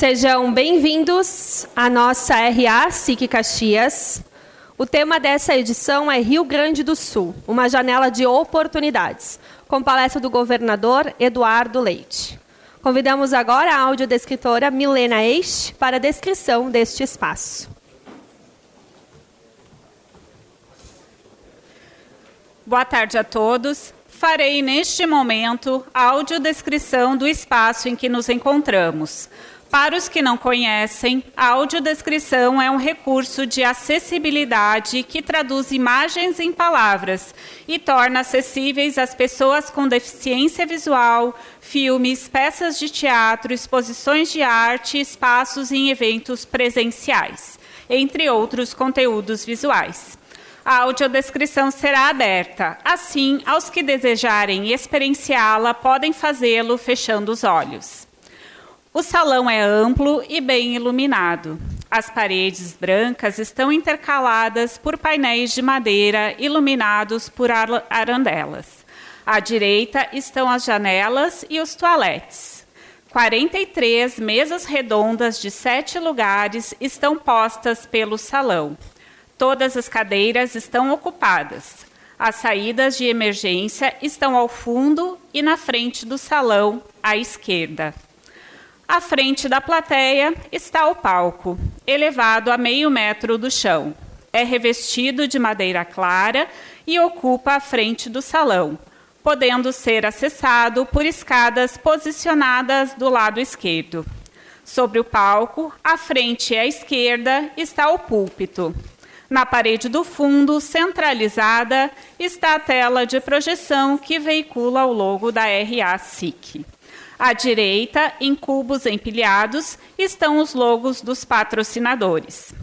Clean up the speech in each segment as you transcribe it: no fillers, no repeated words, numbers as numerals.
Sejam bem-vindos à nossa RA SIC Caxias. O tema dessa edição é Rio Grande do Sul, uma janela de oportunidades, com palestra do governador Eduardo Leite. Convidamos agora a audiodescritora Milena Eix para a descrição deste espaço. Boa tarde a todos. Farei, neste momento, a audiodescrição do espaço em que nos encontramos. Para os que não conhecem, a audiodescrição é um recurso de acessibilidade que traduz imagens em palavras e torna acessíveis às pessoas com deficiência visual, filmes, peças de teatro, exposições de arte, espaços em eventos presenciais, entre outros conteúdos visuais. A audiodescrição será aberta. Assim, aos que desejarem experienciá-la, podem fazê-lo fechando os olhos. O salão é amplo e bem iluminado. As paredes brancas estão intercaladas por painéis de madeira iluminados por arandelas. À direita estão as janelas e os toaletes. 43 mesas redondas de 7 lugares estão postas pelo salão. Todas as cadeiras estão ocupadas. As saídas de emergência estão ao fundo e na frente do salão, à esquerda. À frente da plateia está o palco, elevado a meio metro do chão. É revestido de madeira clara e ocupa a frente do salão, podendo ser acessado por escadas posicionadas do lado esquerdo. Sobre o palco, à frente e à esquerda, está o púlpito. Na parede do fundo, centralizada, está a tela de projeção que veicula o logo da RA SIC. À direita, em cubos empilhados, estão os logos dos patrocinadores.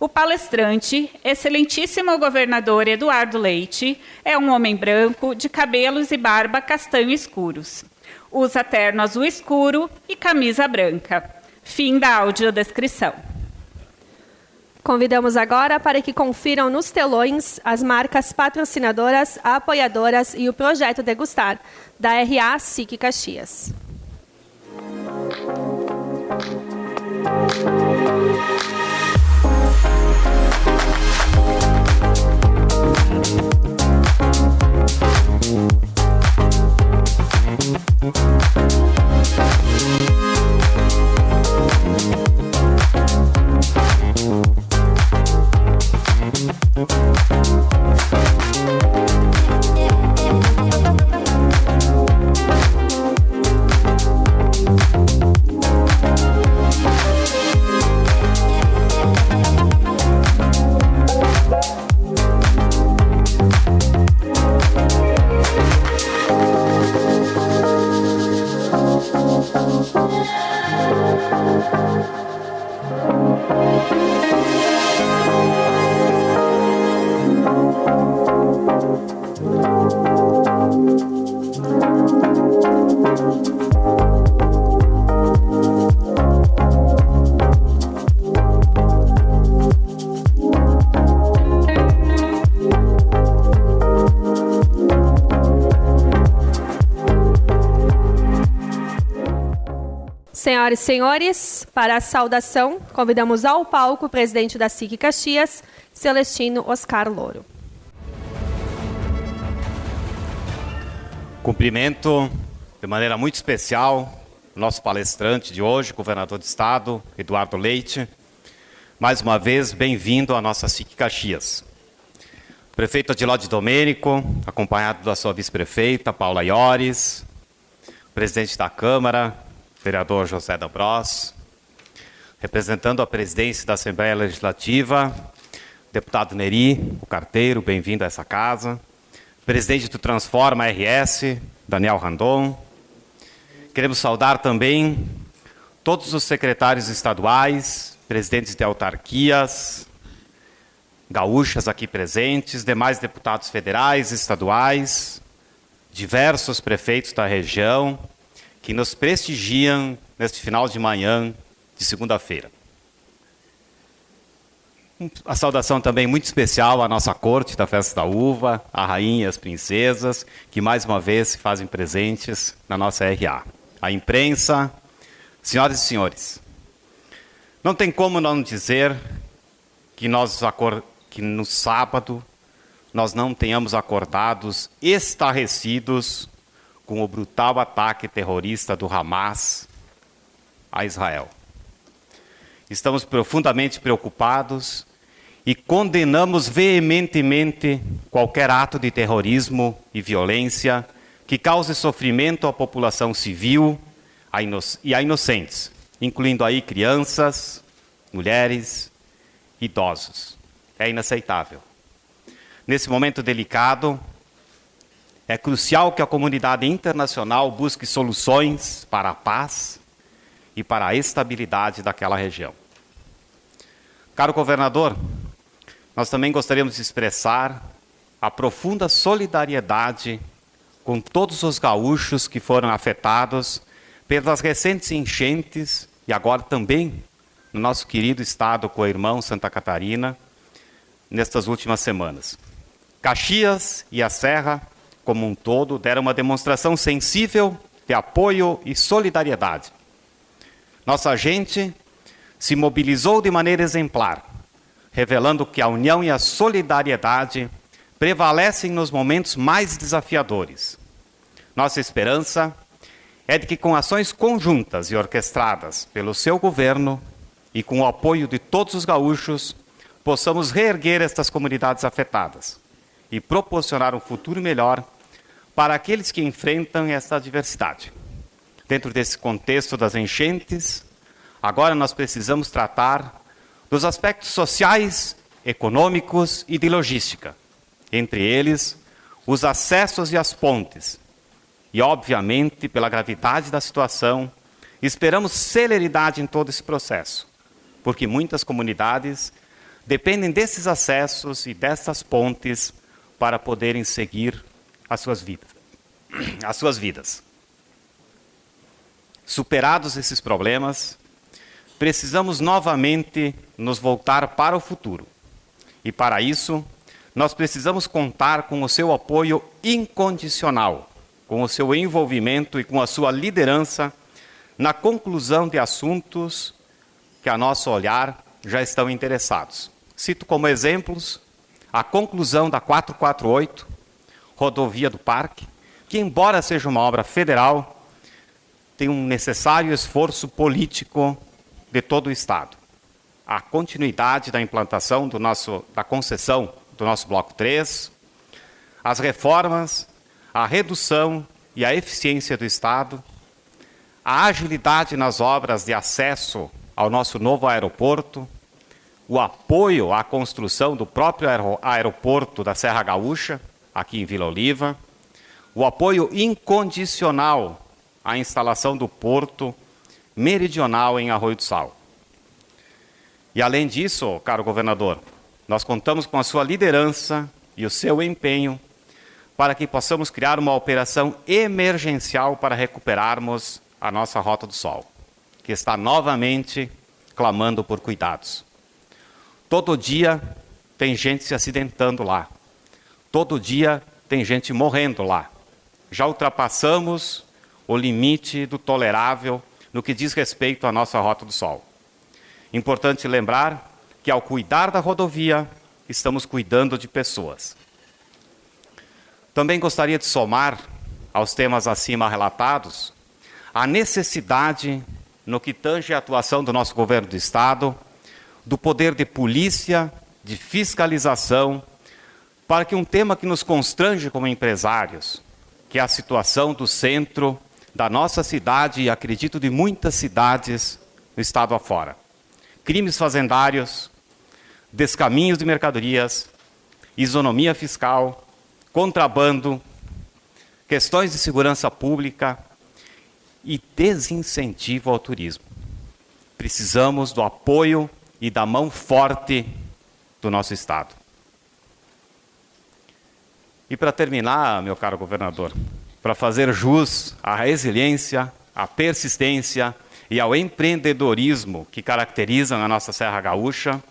O palestrante, excelentíssimo governador Eduardo Leite, é um homem branco, de cabelos e barba castanho escuros. Usa terno azul escuro e camisa branca. Fim da audiodescrição. Convidamos agora para que confiram nos telões as marcas patrocinadoras, apoiadoras e o projeto Degustar, da RA SIC Caxias. Senhoras e senhores, para a saudação, convidamos ao palco o presidente da SIC Caxias, Celestino Oscar Louro. Cumprimento de maneira muito especial o nosso palestrante de hoje, governador do estado, Eduardo Leite. Mais uma vez, bem-vindo à nossa SIC Caxias. O prefeito Adilode Domênico, acompanhado da sua vice-prefeita, Paula Iores, o presidente da Câmara, vereador José D'Ambros, representando a presidência da Assembleia Legislativa, deputado Neri, o carteiro, bem-vindo a essa casa, presidente do Transforma RS, Daniel Randon. Queremos saudar também todos os secretários estaduais, presidentes de autarquias, gaúchas aqui presentes, demais deputados federais, estaduais, diversos prefeitos da região, que nos prestigiam neste final de manhã de segunda-feira. A saudação também muito especial à nossa corte da Festa da Uva, a rainha e as princesas, que mais uma vez se fazem presentes na nossa RA. A imprensa, senhoras e senhores, Não tem como não dizer que no sábado nós não tenhamos acordados estarrecidos com o brutal ataque terrorista do Hamas a Israel. Estamos profundamente preocupados e condenamos veementemente qualquer ato de terrorismo e violência que cause sofrimento à população civil e a inocentes, incluindo aí crianças, mulheres, idosos. É inaceitável. Nesse momento delicado, é crucial que a comunidade internacional busque soluções para a paz e para a estabilidade daquela região. Caro governador, nós também gostaríamos de expressar a profunda solidariedade com todos os gaúchos que foram afetados pelas recentes enchentes e agora também no nosso querido estado co-irmão Santa Catarina, nestas últimas semanas. Caxias e a Serra, como um todo, deram uma demonstração sensível de apoio e solidariedade. Nossa gente se mobilizou de maneira exemplar, revelando que a união e a solidariedade prevalecem nos momentos mais desafiadores. Nossa esperança é de que, com ações conjuntas e orquestradas pelo seu governo e com o apoio de todos os gaúchos, possamos reerguer estas comunidades afetadas e proporcionar um futuro melhor para aqueles que enfrentam esta adversidade. Dentro desse contexto das enchentes, agora nós precisamos tratar dos aspectos sociais, econômicos e de logística, entre eles os acessos e as pontes. E, obviamente, pela gravidade da situação, esperamos celeridade em todo esse processo, porque muitas comunidades dependem desses acessos e dessas pontes para poderem seguir as suas vidas. Superados esses problemas, precisamos novamente nos voltar para o futuro. E para isso, nós precisamos contar com o seu apoio incondicional, com o seu envolvimento e com a sua liderança na conclusão de assuntos que, a nosso olhar, já estão interessados. Cito como exemplos a conclusão da 448, Rodovia do Parque, que, embora seja uma obra federal, tem um necessário esforço político de todo o Estado. A continuidade da implantação da concessão do nosso Bloco 3, as reformas, a redução e a eficiência do Estado, a agilidade nas obras de acesso ao nosso novo aeroporto, o apoio à construção do próprio aeroporto da Serra Gaúcha, aqui em Vila Oliva, o apoio incondicional à instalação do porto meridional em Arroio do Sal. E além disso, caro governador, nós contamos com a sua liderança e o seu empenho para que possamos criar uma operação emergencial para recuperarmos a nossa Rota do Sol, que está novamente clamando por cuidados. Todo dia tem gente se acidentando lá. Todo dia tem gente morrendo lá. Já ultrapassamos o limite do tolerável no que diz respeito à nossa Rota do Sol. Importante lembrar que, ao cuidar da rodovia, estamos cuidando de pessoas. Também gostaria de somar aos temas acima relatados a necessidade, no que tange a atuação do nosso governo do Estado, do poder de polícia, de fiscalização, para que um tema que nos constrange como empresários, que é a situação do centro da nossa cidade e, acredito, de muitas cidades no estado afora. Crimes fazendários, descaminhos de mercadorias, isonomia fiscal, contrabando, questões de segurança pública e desincentivo ao turismo. Precisamos do apoio e da mão forte do nosso Estado. E para terminar, meu caro governador, para fazer jus à resiliência, à persistência e ao empreendedorismo que caracterizam a nossa Serra Gaúcha,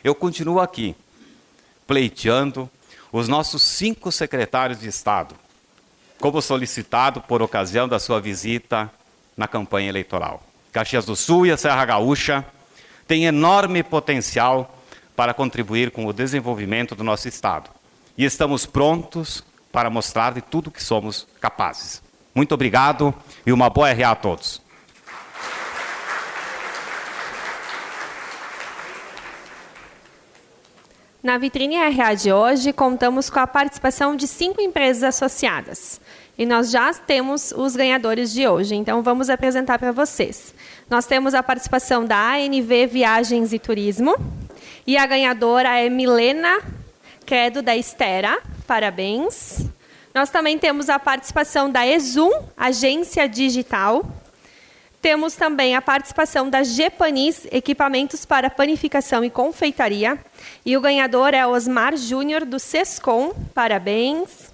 eu continuo aqui, pleiteando os nossos 5 secretários de Estado, como solicitado por ocasião da sua visita na campanha eleitoral. Caxias do Sul e a Serra Gaúcha tem enorme potencial para contribuir com o desenvolvimento do nosso Estado. E estamos prontos para mostrar de tudo que somos capazes. Muito obrigado e uma boa RA a todos. Na vitrine RA de hoje, contamos com a participação de 5 empresas associadas. E nós já temos os ganhadores de hoje, então vamos apresentar para vocês. Nós temos a participação da ANV Viagens e Turismo, e a ganhadora é Milena Credo da Estera. Parabéns. Nós também temos a participação da Exum, Agência Digital. Temos também a participação da Gepanis, Equipamentos para Panificação e Confeitaria. E o ganhador é Osmar Júnior, do Sescom. Parabéns.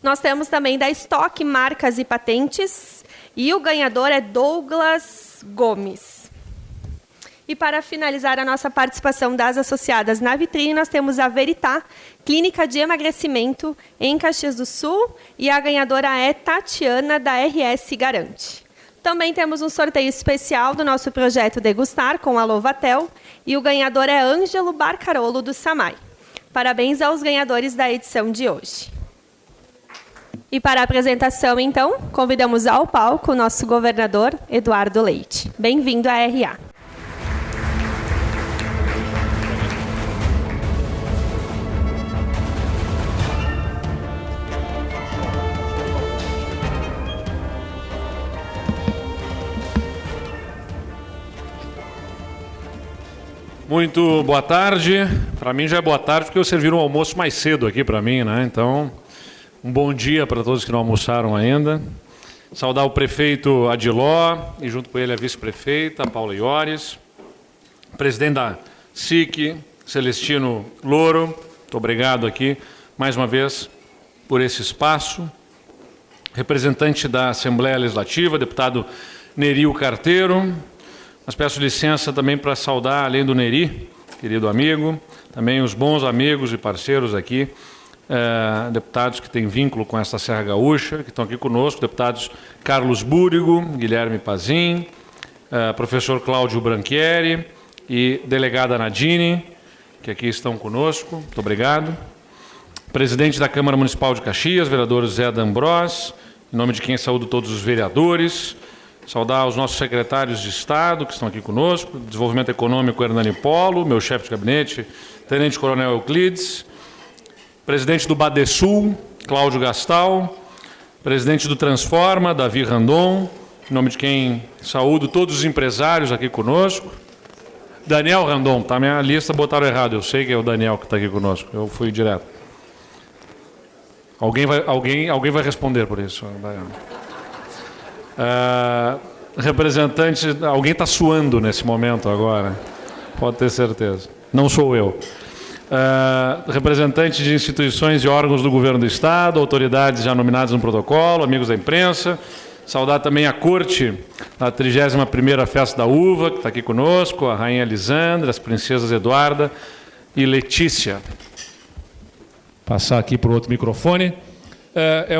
Nós temos também da Stock Marcas e Patentes. E o ganhador é Douglas Gomes. E para finalizar a nossa participação das associadas na vitrine, nós temos a Veritá, Clínica de Emagrecimento, em Caxias do Sul. E a ganhadora é Tatiana, da RS Garante. Também temos um sorteio especial do nosso projeto Degustar com a Louvatel, e o ganhador é Ângelo Barcarolo, do Samai. Parabéns aos ganhadores da edição de hoje. E para a apresentação, então, convidamos ao palco o nosso governador, Eduardo Leite. Bem-vindo à RA. Muito boa tarde. Para mim já é boa tarde, porque eu servi um almoço mais cedo aqui para mim, né? Então, um bom dia para todos que não almoçaram ainda. Saudar o prefeito Adiló e junto com ele a vice-prefeita Paula Iores, presidente da SIC, Celestino Louro. Muito obrigado aqui mais uma vez por esse espaço. Representante da Assembleia Legislativa, deputado Nerio Carteiro. Mas peço licença também para saudar, além do Neri, querido amigo, também os bons amigos e parceiros aqui, deputados que têm vínculo com esta Serra Gaúcha, que estão aqui conosco, deputados Carlos Búrigo, Guilherme Pazin, professor Cláudio Branchieri e delegada Nadine, que aqui estão conosco. Muito obrigado. Presidente da Câmara Municipal de Caxias, vereador Zé D'Ambrós, em nome de quem saúdo todos os vereadores. Saudar os nossos secretários de Estado, que estão aqui conosco, Desenvolvimento Econômico, Hernani Polo, meu chefe de gabinete, Tenente Coronel Euclides, presidente do Badesul, Cláudio Gastal, presidente do Transforma, Davi Randon, em nome de quem saúdo todos os empresários aqui conosco. Daniel Randon, tá? Minha lista botaram errado, eu sei que é o Daniel que está aqui conosco, eu fui direto. Alguém vai responder por isso, Daniel. Representante, alguém está suando nesse momento agora, pode ter certeza, não sou eu. Representante de instituições e órgãos do Governo do Estado, autoridades já nominadas no protocolo, amigos da imprensa, saudar também a corte da 31ª Festa da Uva, que está aqui conosco, a Rainha Lisandra, as princesas Eduarda e Letícia. Passar aqui para o outro microfone. É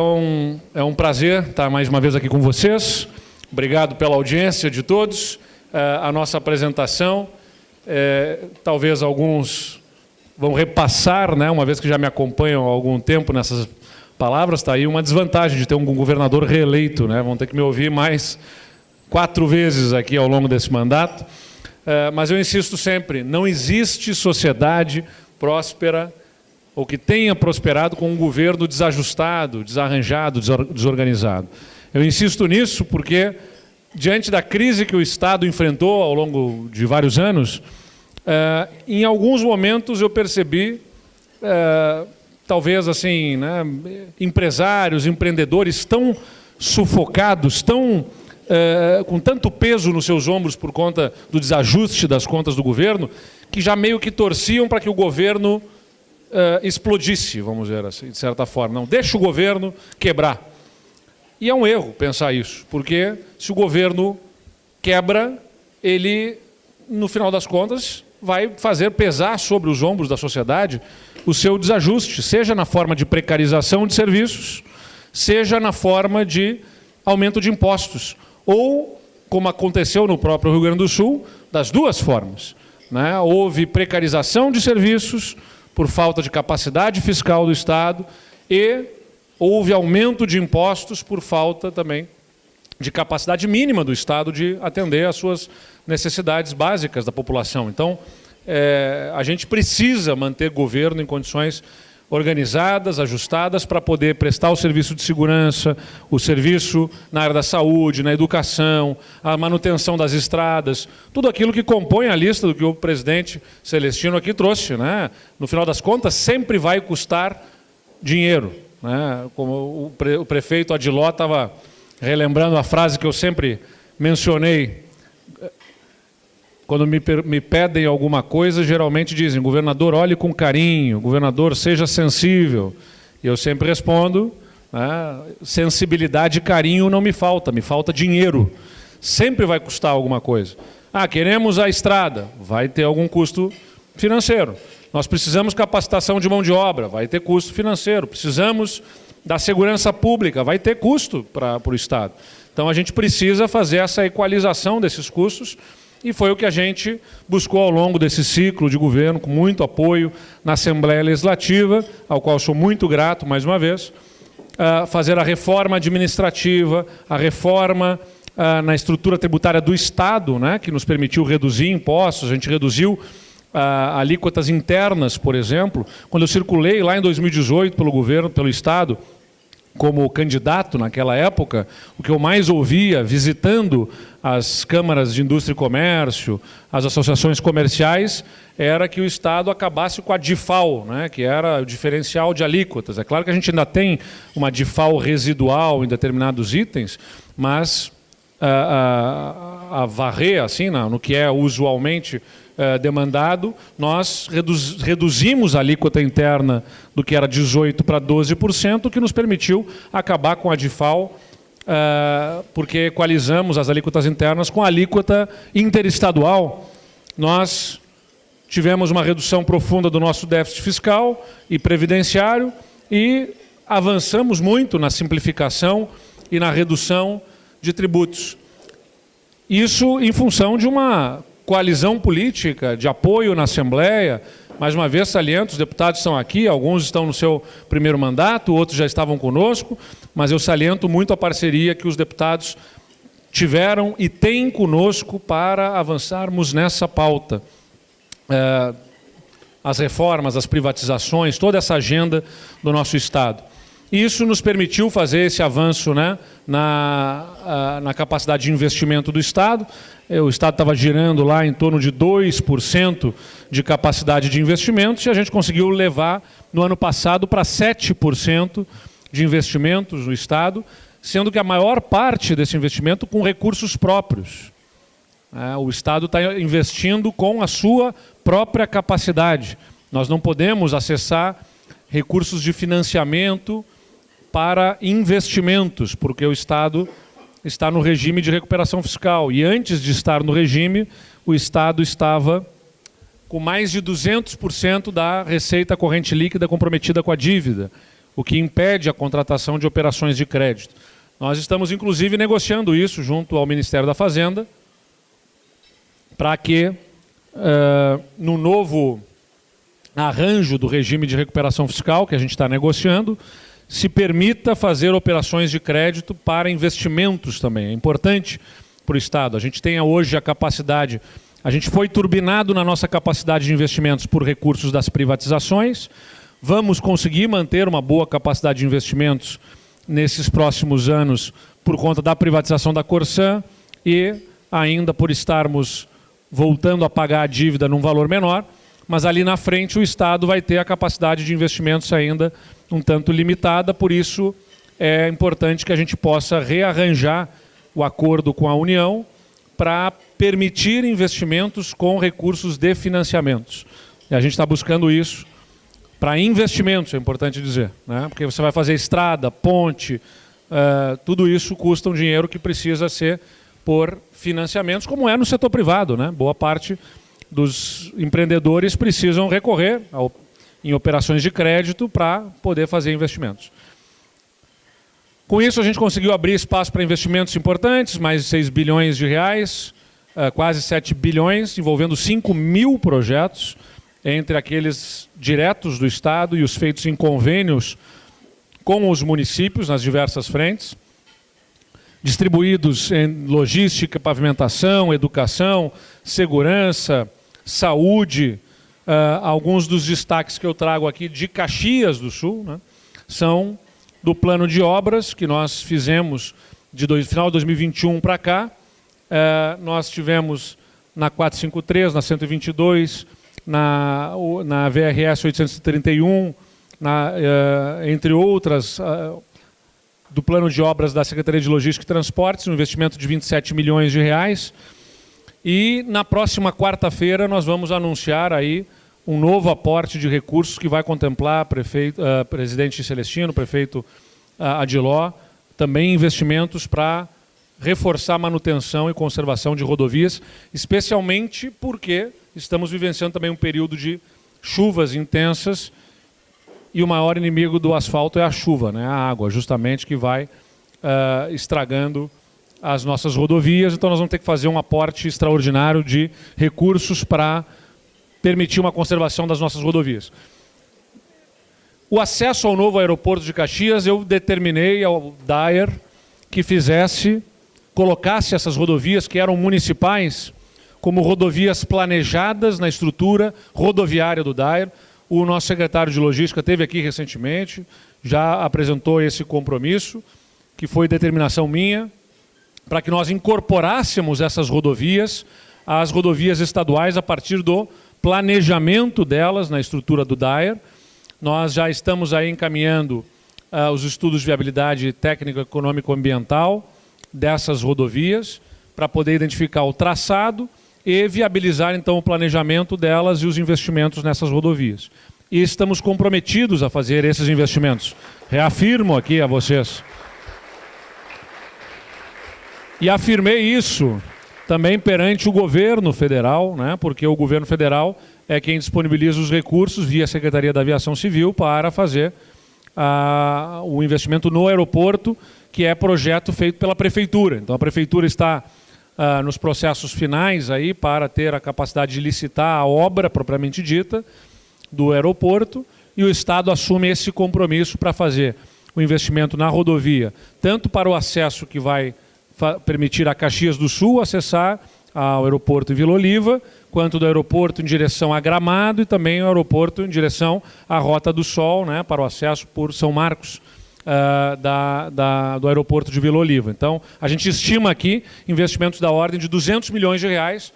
um prazer estar mais uma vez aqui com vocês. Obrigado pela audiência de todos. A nossa apresentação, talvez alguns vão repassar, né, uma vez que já me acompanham há algum tempo nessas palavras, está aí uma desvantagem de ter um governador reeleito, né? Vão ter que me ouvir mais 4 vezes aqui ao longo desse mandato. Mas eu insisto sempre, não existe sociedade próspera ou que tenha prosperado com um governo desajustado, desarranjado, desorganizado. Eu insisto nisso porque, diante da crise que o Estado enfrentou ao longo de vários anos, em alguns momentos eu percebi, talvez assim, né, empresários, empreendedores tão sufocados, com tanto peso nos seus ombros por conta do desajuste das contas do governo, que já meio que torciam para que o governo explodisse, vamos dizer assim, de certa forma. Não, deixa o governo quebrar. E é um erro pensar isso, porque se o governo quebra, ele, no final das contas, vai fazer pesar sobre os ombros da sociedade o seu desajuste, seja na forma de precarização de serviços, seja na forma de aumento de impostos, ou como aconteceu no próprio Rio Grande do Sul, das duas formas, né? Houve precarização de serviços por falta de capacidade fiscal do Estado e houve aumento de impostos por falta também de capacidade mínima do Estado de atender às suas necessidades básicas da população. Então, a gente precisa manter governo em condições organizadas, ajustadas, para poder prestar o serviço de segurança, o serviço na área da saúde, na educação, a manutenção das estradas, tudo aquilo que compõe a lista do que o presidente Celestino aqui trouxe, né? No final das contas, sempre vai custar dinheiro, né? Como o prefeito Adiló estava relembrando a frase que eu sempre mencionei. Quando me pedem alguma coisa, geralmente dizem: governador, olhe com carinho, governador, seja sensível. E eu sempre respondo, né, sensibilidade e carinho não me falta dinheiro. Sempre vai custar alguma coisa. Queremos a estrada, vai ter algum custo financeiro. Nós precisamos capacitação de mão de obra, vai ter custo financeiro. Precisamos da segurança pública, vai ter custo para o Estado. Então a gente precisa fazer essa equalização desses custos. E foi o que a gente buscou ao longo desse ciclo de governo, com muito apoio na Assembleia Legislativa, ao qual sou muito grato, mais uma vez, fazer a reforma administrativa, a reforma na estrutura tributária do Estado, né, que nos permitiu reduzir impostos. A gente reduziu alíquotas internas, por exemplo. Quando eu circulei lá em 2018 pelo governo, pelo Estado, como candidato naquela época, o que eu mais ouvia, visitando as câmaras de indústria e comércio, as associações comerciais, era que o Estado acabasse com a DIFAL, né, que era o diferencial de alíquotas. É claro que a gente ainda tem uma DIFAL residual em determinados itens, mas a varrer, assim, no que é usualmente demandado, nós reduzimos a alíquota interna do que era 18% para 12%, o que nos permitiu acabar com a DIFAL, porque equalizamos as alíquotas internas com a alíquota interestadual. Nós tivemos uma redução profunda do nosso déficit fiscal e previdenciário e avançamos muito na simplificação e na redução de tributos. Isso em função de uma coalizão política, de apoio na Assembleia. Mais uma vez, saliento, os deputados estão aqui, alguns estão no seu primeiro mandato, outros já estavam conosco, mas eu saliento muito a parceria que os deputados tiveram e têm conosco para avançarmos nessa pauta. As reformas, as privatizações, toda essa agenda do nosso Estado. Isso nos permitiu fazer esse avanço, né, na capacidade de investimento do Estado. O Estado estava girando lá em torno de 2% de capacidade de investimentos e a gente conseguiu levar no ano passado para 7% de investimentos no Estado, sendo que a maior parte desse investimento com recursos próprios. O Estado está investindo com a sua própria capacidade. Nós não podemos acessar recursos de financiamento para investimentos, porque o Estado está no regime de recuperação fiscal. E antes de estar no regime, o Estado estava com mais de 200% da receita corrente líquida comprometida com a dívida, o que impede a contratação de operações de crédito. Nós estamos, inclusive, negociando isso junto ao Ministério da Fazenda, para que, no novo arranjo do regime de recuperação fiscal, que a gente está negociando, se permita fazer operações de crédito para investimentos também. É importante para o Estado. A gente tem hoje a capacidade, a gente foi turbinado na nossa capacidade de investimentos por recursos das privatizações, vamos conseguir manter uma boa capacidade de investimentos nesses próximos anos por conta da privatização da Corsan e ainda por estarmos voltando a pagar a dívida num valor menor, mas ali na frente o Estado vai ter a capacidade de investimentos ainda um tanto limitada, por isso é importante que a gente possa rearranjar o acordo com a União para permitir investimentos com recursos de financiamentos. E a gente está buscando isso para investimentos, é importante dizer, né? Porque você vai fazer estrada, ponte, tudo isso custa um dinheiro que precisa ser por financiamentos, como é no setor privado, né? Boa parte dos empreendedores precisam recorrer em operações de crédito para poder fazer investimentos. Com isso, a gente conseguiu abrir espaço para investimentos importantes, mais de 6 bilhões de reais, quase 7 bilhões, envolvendo 5 mil projetos, entre aqueles diretos do Estado e os feitos em convênios com os municípios nas diversas frentes, distribuídos em logística, pavimentação, educação, segurança, saúde. Alguns dos destaques que eu trago aqui de Caxias do Sul, né, são do plano de obras que nós fizemos final de 2021 para cá. Nós tivemos na 453, na 122, na VRS 831, entre outras, do plano de obras da Secretaria de Logística e Transportes, um investimento de 27 milhões de reais. E na próxima quarta-feira nós vamos anunciar aí um novo aporte de recursos que vai contemplar presidente Celestino, prefeito Adiló, também investimentos para reforçar a manutenção e conservação de rodovias, especialmente porque estamos vivenciando também um período de chuvas intensas e o maior inimigo do asfalto é a chuva, né? A água, justamente, que vai estragando as nossas rodovias. Então nós vamos ter que fazer um aporte extraordinário de recursos para permitir uma conservação das nossas rodovias. O acesso ao novo aeroporto de Caxias, eu determinei ao DAER que colocasse essas rodovias que eram municipais como rodovias planejadas na estrutura rodoviária do DAER. O nosso secretário de Logística esteve aqui recentemente, já apresentou esse compromisso, que foi determinação minha, para que nós incorporássemos essas rodovias às rodovias estaduais a partir do planejamento delas na estrutura do DAER. Nós já estamos aí encaminhando os estudos de viabilidade técnica, econômico-ambiental dessas rodovias para poder identificar o traçado e viabilizar então o planejamento delas e os investimentos nessas rodovias. E estamos comprometidos a fazer esses investimentos. Reafirmo aqui a vocês. E afirmei isso também perante o governo federal, né, porque o governo federal é quem disponibiliza os recursos via Secretaria da Aviação Civil para fazer o investimento no aeroporto, que é projeto feito pela Prefeitura. Então a Prefeitura está nos processos finais aí para ter a capacidade de licitar a obra propriamente dita do aeroporto, e o Estado assume esse compromisso para fazer o investimento na rodovia, tanto para o acesso que vai permitir a Caxias do Sul acessar ao aeroporto em Vila Oliva, quanto do aeroporto em direção a Gramado e também o aeroporto em direção à Rota do Sol, né, para o acesso por São Marcos, do aeroporto de Vila Oliva. Então, a gente estima aqui investimentos da ordem de 200 milhões de reais,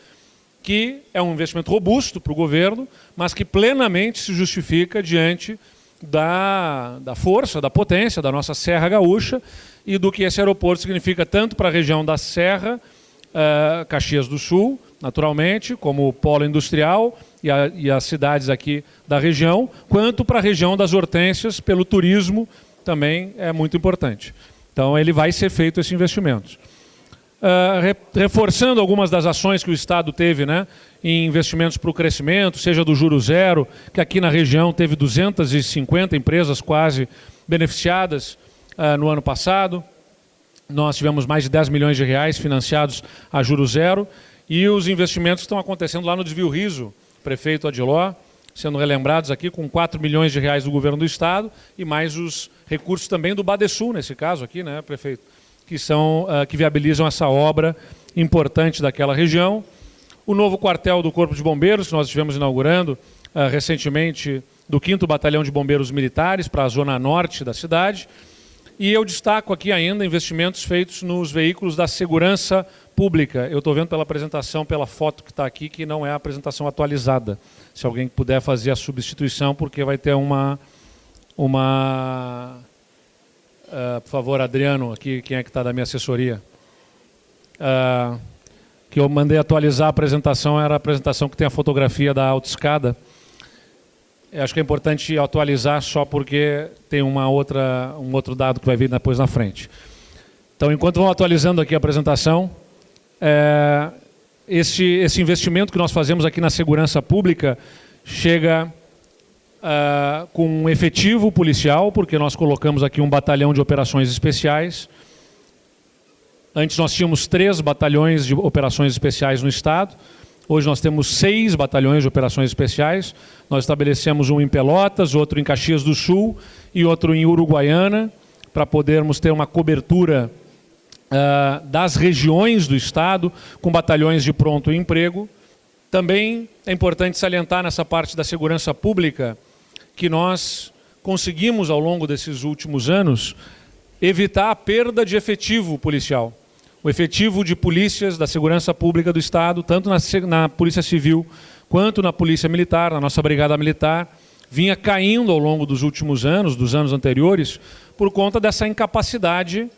que é um investimento robusto para o governo, mas que plenamente se justifica diante da força, da potência da nossa Serra Gaúcha e do que esse aeroporto significa tanto para a região da Serra, Caxias do Sul, naturalmente, como polo industrial e as cidades aqui da região, quanto para a região das Hortênsias, pelo turismo, também é muito importante. Então, ele vai ser feito esse investimento. Reforçando algumas das ações que o Estado teve, né, em investimentos para o crescimento, seja do Juro Zero, que aqui na região teve 250 empresas quase beneficiadas no ano passado. Nós tivemos mais de 10 milhões de reais financiados a Juro Zero, e os investimentos que estão acontecendo lá no Desvio Riso, prefeito Adiló, sendo relembrados aqui com 4 milhões de reais do governo do Estado e mais os recursos também do Badesul, nesse caso aqui, né, prefeito, que viabilizam essa obra importante daquela região. O novo quartel do Corpo de Bombeiros, que nós estivemos inaugurando recentemente, do 5º Batalhão de Bombeiros Militares para a zona norte da cidade. E eu destaco aqui ainda investimentos feitos nos veículos da segurança pública. Eu estou vendo pela apresentação, pela foto que está aqui, que não é a apresentação atualizada. Se alguém puder fazer a substituição, porque vai ter por favor, Adriano, aqui, quem é que está da minha assessoria? Que eu mandei atualizar a apresentação, era a apresentação que tem a fotografia da autoescada. Eu acho que é importante atualizar só porque tem um outro dado que vai vir depois na frente. Então, enquanto vão atualizando aqui a apresentação, esse investimento que nós fazemos aqui na segurança pública chega com um efetivo policial, porque nós colocamos aqui um batalhão de operações especiais. Antes nós tínhamos 3 batalhões de operações especiais no Estado. Hoje nós temos 6 batalhões de operações especiais. Nós estabelecemos um em Pelotas, outro em Caxias do Sul e outro em Uruguaiana, para podermos ter uma cobertura das regiões do Estado, com batalhões de pronto emprego. Também é importante salientar nessa parte da segurança pública que nós conseguimos, ao longo desses últimos anos, evitar a perda de efetivo policial. O efetivo de polícias da segurança pública do Estado, tanto na Polícia Civil quanto na Polícia Militar, na nossa Brigada Militar, vinha caindo ao longo dos últimos anos, dos anos anteriores, por conta dessa incapacidade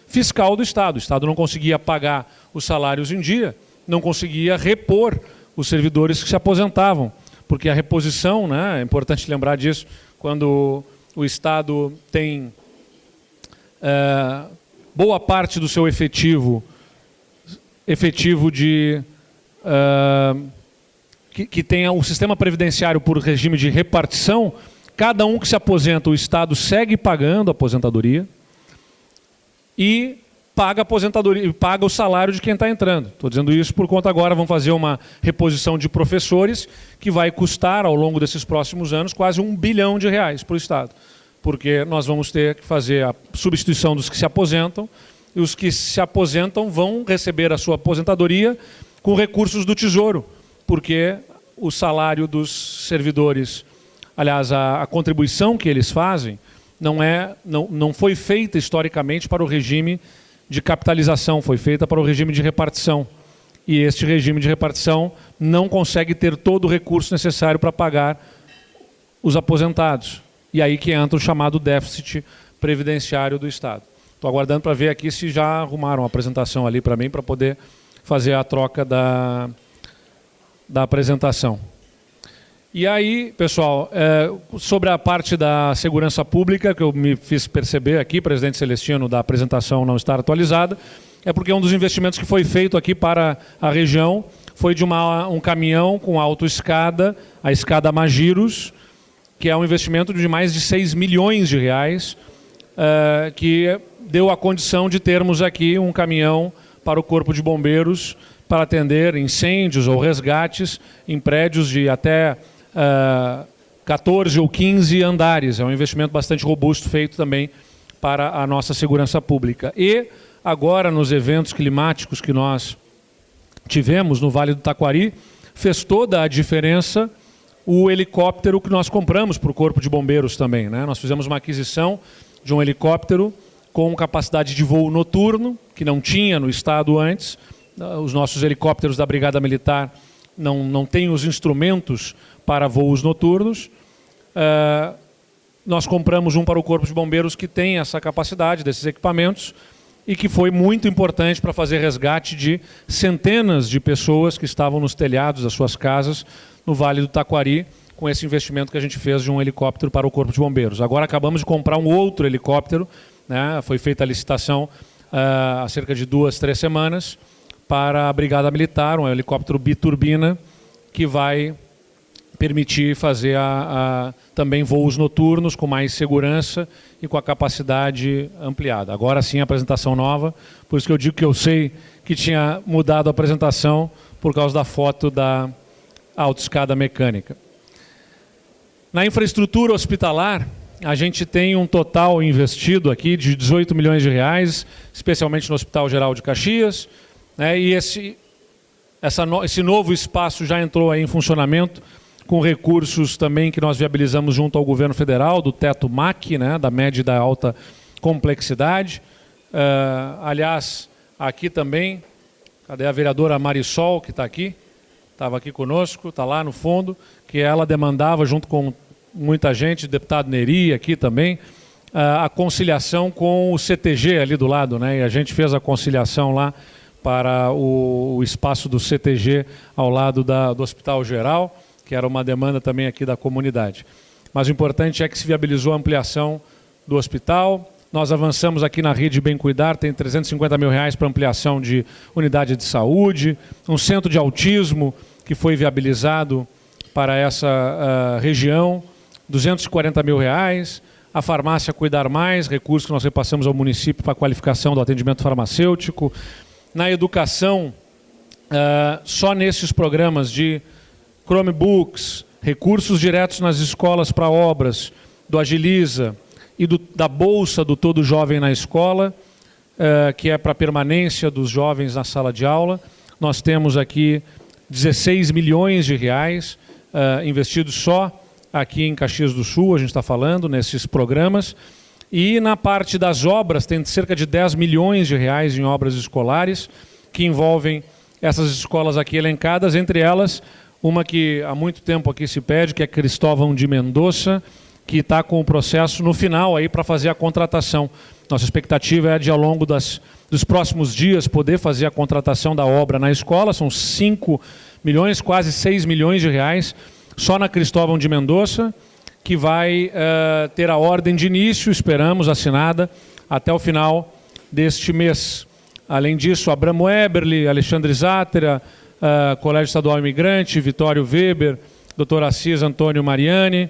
fiscal do Estado. O Estado não conseguia pagar os salários em dia, não conseguia repor os servidores que se aposentavam, porque a reposição, né, é importante lembrar disso, quando o Estado tem boa parte do seu efetivo que tenha um sistema previdenciário por regime de repartição, cada um que se aposenta, o Estado segue pagando a aposentadoria e paga o salário de quem está entrando. Estou dizendo isso por conta agora, vamos fazer uma reposição de professores que vai custar, ao longo desses próximos anos, quase R$1 bilhão para o Estado. Porque nós vamos ter que fazer a substituição dos que se aposentam, e os que se aposentam vão receber a sua aposentadoria com recursos do Tesouro, porque o salário dos servidores, aliás, a contribuição que eles fazem, não foi feita historicamente para o regime de capitalização, foi feita para o regime de repartição. E este regime de repartição não consegue ter todo o recurso necessário para pagar os aposentados. E aí que entra o chamado déficit previdenciário do Estado. Estou aguardando para ver aqui se já arrumaram a apresentação ali para mim, para poder fazer a troca da apresentação. E aí, pessoal, sobre a parte da segurança pública, que eu me fiz perceber aqui, presidente Celestino, da apresentação não estar atualizada, é porque um dos investimentos que foi feito aqui para a região foi de um caminhão com autoescada, a escada Magiros, que é um investimento de mais de R$6 milhões, que deu a condição de termos aqui um caminhão para o Corpo de Bombeiros para atender incêndios ou resgates em prédios de até 14 ou 15 andares. É um investimento bastante robusto feito também para a nossa segurança pública. E agora, nos eventos climáticos que nós tivemos no Vale do Taquari, fez toda a diferença o helicóptero que nós compramos para o Corpo de Bombeiros também, né? Nós fizemos uma aquisição de um helicóptero com capacidade de voo noturno, que não tinha no Estado antes. Os nossos helicópteros da Brigada Militar não têm os instrumentos para voos noturnos. Nós compramos um para o Corpo de Bombeiros que tem essa capacidade desses equipamentos e que foi muito importante para fazer resgate de centenas de pessoas que estavam nos telhados das suas casas no Vale do Taquari, com esse investimento que a gente fez de um helicóptero para o Corpo de Bombeiros. Agora acabamos de comprar um outro helicóptero, né? Foi feita a licitação há cerca de 2, 3 semanas, para a Brigada Militar, um helicóptero biturbina, que vai permitir fazer também voos noturnos com mais segurança e com a capacidade ampliada. Agora sim a apresentação nova, por isso que eu digo que eu sei que tinha mudado a apresentação por causa da foto da autoescada mecânica. Na infraestrutura hospitalar, a gente tem um total investido aqui de R$18 milhões, especialmente no Hospital Geral de Caxias, né? E esse novo espaço já entrou aí em funcionamento, com recursos também que nós viabilizamos junto ao governo federal, do teto MAC, né, da média e da alta complexidade. Aliás, aqui também, cadê a vereadora Marisol, que está aqui? Estava aqui conosco, está lá no fundo, que ela demandava, junto com muita gente, deputado Neri aqui também, a conciliação com o CTG ali do lado, né? E a gente fez a conciliação lá para o espaço do CTG ao lado do Hospital Geral, que era uma demanda também aqui da comunidade. Mas o importante é que se viabilizou a ampliação do hospital. Nós avançamos aqui na Rede Bem Cuidar, tem R$350 mil para ampliação de unidade de saúde, um centro de autismo que foi viabilizado para essa região, R$240 mil. A farmácia Cuidar Mais, recursos que nós repassamos ao município para a qualificação do atendimento farmacêutico. Na educação, só nesses programas de Chromebooks, recursos diretos nas escolas para obras, do Agiliza e da Bolsa do Todo Jovem na Escola, que é para a permanência dos jovens na sala de aula. Nós temos aqui R$16 milhões investidos só aqui em Caxias do Sul, a gente está falando, nesses programas. E na parte das obras, tem cerca de R$10 milhões em obras escolares, que envolvem essas escolas aqui elencadas, entre elas uma que há muito tempo aqui se pede, que é Cristóvão de Mendonça, que está com o processo no final aí para fazer a contratação. Nossa expectativa é de, ao longo dos próximos dias, poder fazer a contratação da obra na escola. São 5 milhões, quase 6 milhões de reais, só na Cristóvão de Mendonça, que vai ter a ordem de início, esperamos, assinada até o final deste mês. Além disso, Abramo Eberle, Alexandre Zátera, Colégio Estadual Imigrante, Vitório Weber, Dr. Assis Antônio Mariani,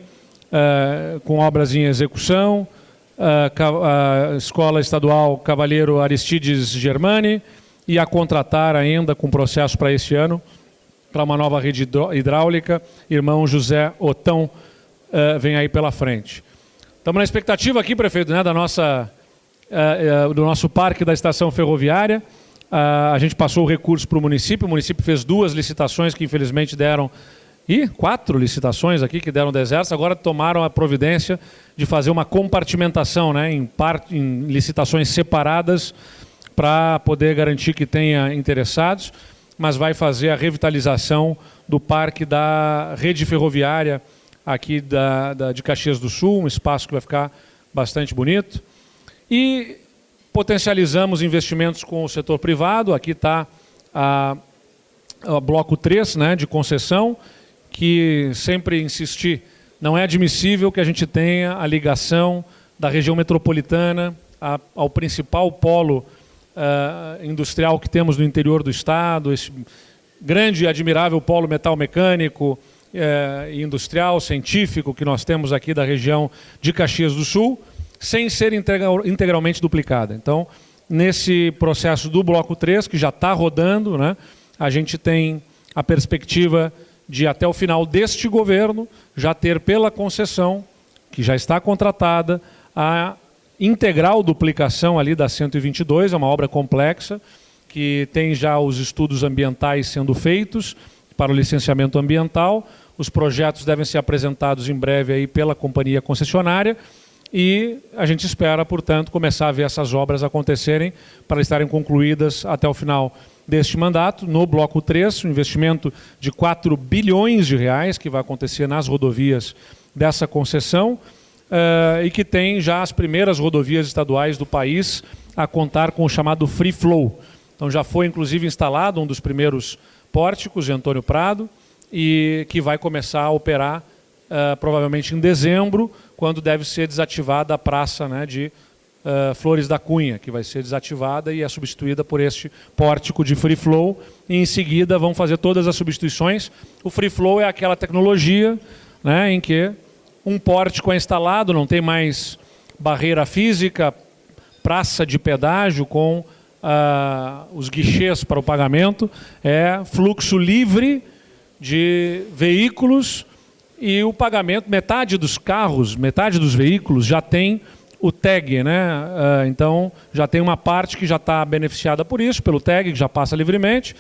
com obras em execução, a Escola Estadual Cavalheiro Aristides Germani, e a contratar ainda com processo para este ano, para uma nova rede hidráulica, irmão José Otão, vem aí pela frente. Estamos na expectativa aqui, prefeito, né, do nosso parque da estação ferroviária. A gente passou o recurso para o município fez 2 licitações que infelizmente deram, 4 licitações aqui que deram desertos, agora tomaram a providência de fazer uma compartimentação, né, em licitações separadas, para poder garantir que tenha interessados, mas vai fazer a revitalização do parque da rede ferroviária aqui de Caxias do Sul, um espaço que vai ficar bastante bonito. E potencializamos investimentos com o setor privado. Aqui está o bloco 3, né, de concessão, que sempre insisti, não é admissível que a gente tenha a ligação da região metropolitana ao principal polo industrial que temos no interior do estado, esse grande e admirável polo metal mecânico, industrial, científico que nós temos aqui da região de Caxias do Sul, sem ser integralmente duplicada. Então, nesse processo do bloco 3, que já está rodando, né, a gente tem a perspectiva de, até o final deste governo, já ter pela concessão, que já está contratada, a integral duplicação ali da 122, é uma obra complexa, que tem já os estudos ambientais sendo feitos para o licenciamento ambiental. Os projetos devem ser apresentados em breve aí pela companhia concessionária e a gente espera, portanto, começar a ver essas obras acontecerem para estarem concluídas até o final deste mandato. No bloco 3, um investimento de R$4 bilhões que vai acontecer nas rodovias dessa concessão, e que tem já as primeiras rodovias estaduais do país a contar com o chamado Free Flow. Então já foi inclusive instalado um dos primeiros pórticos de Antônio Prado e que vai começar a operar provavelmente em dezembro, quando deve ser desativada a praça, né, de Flores da Cunha, que vai ser desativada e é substituída por este pórtico de Free Flow, e em seguida vão fazer todas as substituições. O Free Flow é aquela tecnologia, né, em que um pórtico é instalado, não tem mais barreira física, praça de pedágio com os guichês para o pagamento, é fluxo livre de veículos e o pagamento, metade dos carros, metade dos veículos já tem o tag, né? Então já tem uma parte que já está beneficiada por isso, pelo tag, que já passa livremente,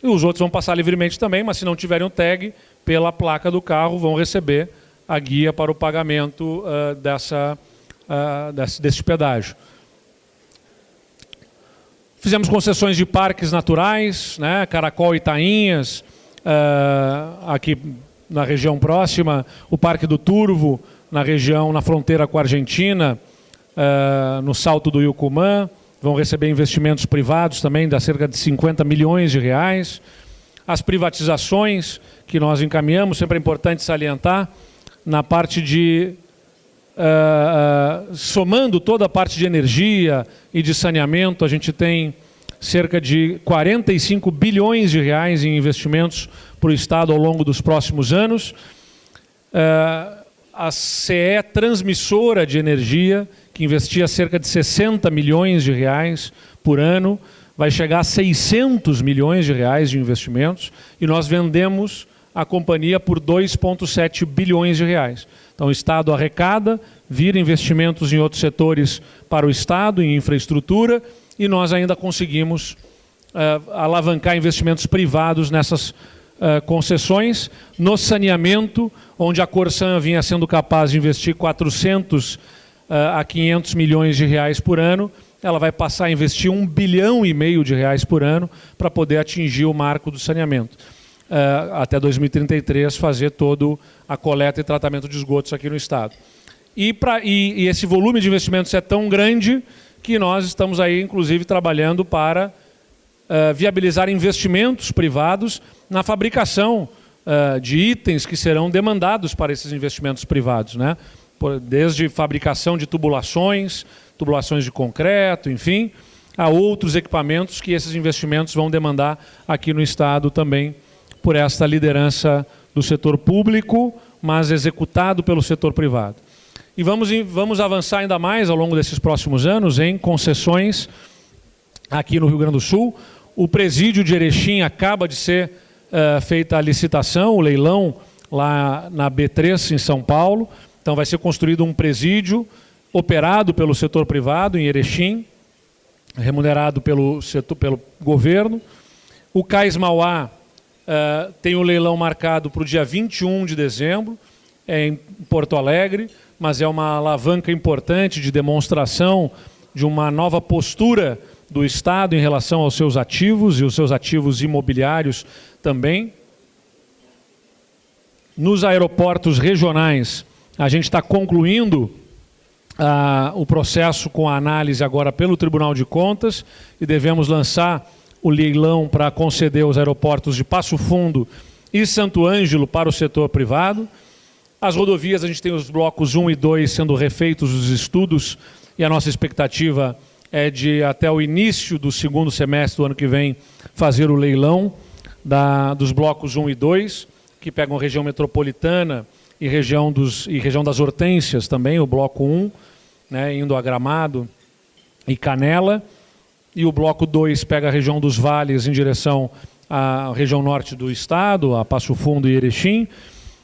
e os outros vão passar livremente também, mas se não tiverem o tag, pela placa do carro vão receber a guia para o pagamento desse pedágio. Fizemos concessões de parques naturais, né, Caracol e Tainhas, aqui na região próxima, o Parque do Turvo, na fronteira com a Argentina, no Salto do Yucumã, vão receber investimentos privados também, de cerca de R$50 milhões. As privatizações que nós encaminhamos, sempre é importante salientar, na parte de, somando toda a parte de energia e de saneamento, a gente tem cerca de 45 bilhões de reais em investimentos para o Estado ao longo dos próximos anos. A CE Transmissora de Energia, que investia cerca de 60 milhões de reais por ano, vai chegar a 600 milhões de reais de investimentos, e nós vendemos a companhia por 2,7 bilhões de reais. Então o Estado arrecada, vira investimentos em outros setores para o Estado, em infraestrutura, e nós ainda conseguimos alavancar investimentos privados nessas concessões. No saneamento, onde a Corsan vinha sendo capaz de investir 400 a 500 milhões de reais por ano, ela vai passar a investir 1,5 bilhão de reais por ano para poder atingir o marco do saneamento. Até 2033, fazer todo a coleta e tratamento de esgotos aqui no Estado. E esse volume de investimentos é tão grande que nós estamos aí, inclusive, trabalhando para viabilizar investimentos privados na fabricação de itens que serão demandados para esses investimentos privados, né? Desde fabricação de tubulações de concreto, enfim, a outros equipamentos que esses investimentos vão demandar aqui no Estado também, por esta liderança do setor público, mas executado pelo setor privado. E vamos avançar ainda mais ao longo desses próximos anos em concessões aqui no Rio Grande do Sul. O presídio de Erechim acaba de ser feita a licitação, o leilão lá na B3 em São Paulo. Então vai ser construído um presídio operado pelo setor privado em Erechim, remunerado pelo governo. O Cais Mauá tem o leilão marcado para o dia 21 de dezembro, em Porto Alegre, mas é uma alavanca importante de demonstração de uma nova postura do Estado em relação aos seus ativos e os seus ativos imobiliários também. Nos aeroportos regionais, a gente está concluindo o processo com a análise agora pelo Tribunal de Contas e devemos lançar o leilão para conceder os aeroportos de Passo Fundo e Santo Ângelo para o setor privado. As rodovias, a gente tem os blocos 1 e 2 sendo refeitos os estudos, e a nossa expectativa é de, até o início do segundo semestre do ano que vem, fazer o leilão dos blocos 1 e 2, que pegam região metropolitana e região das Hortênsias também, o bloco 1, né, indo a Gramado e Canela, e o bloco 2 pega a região dos vales em direção à região norte do estado, a Passo Fundo e Erechim.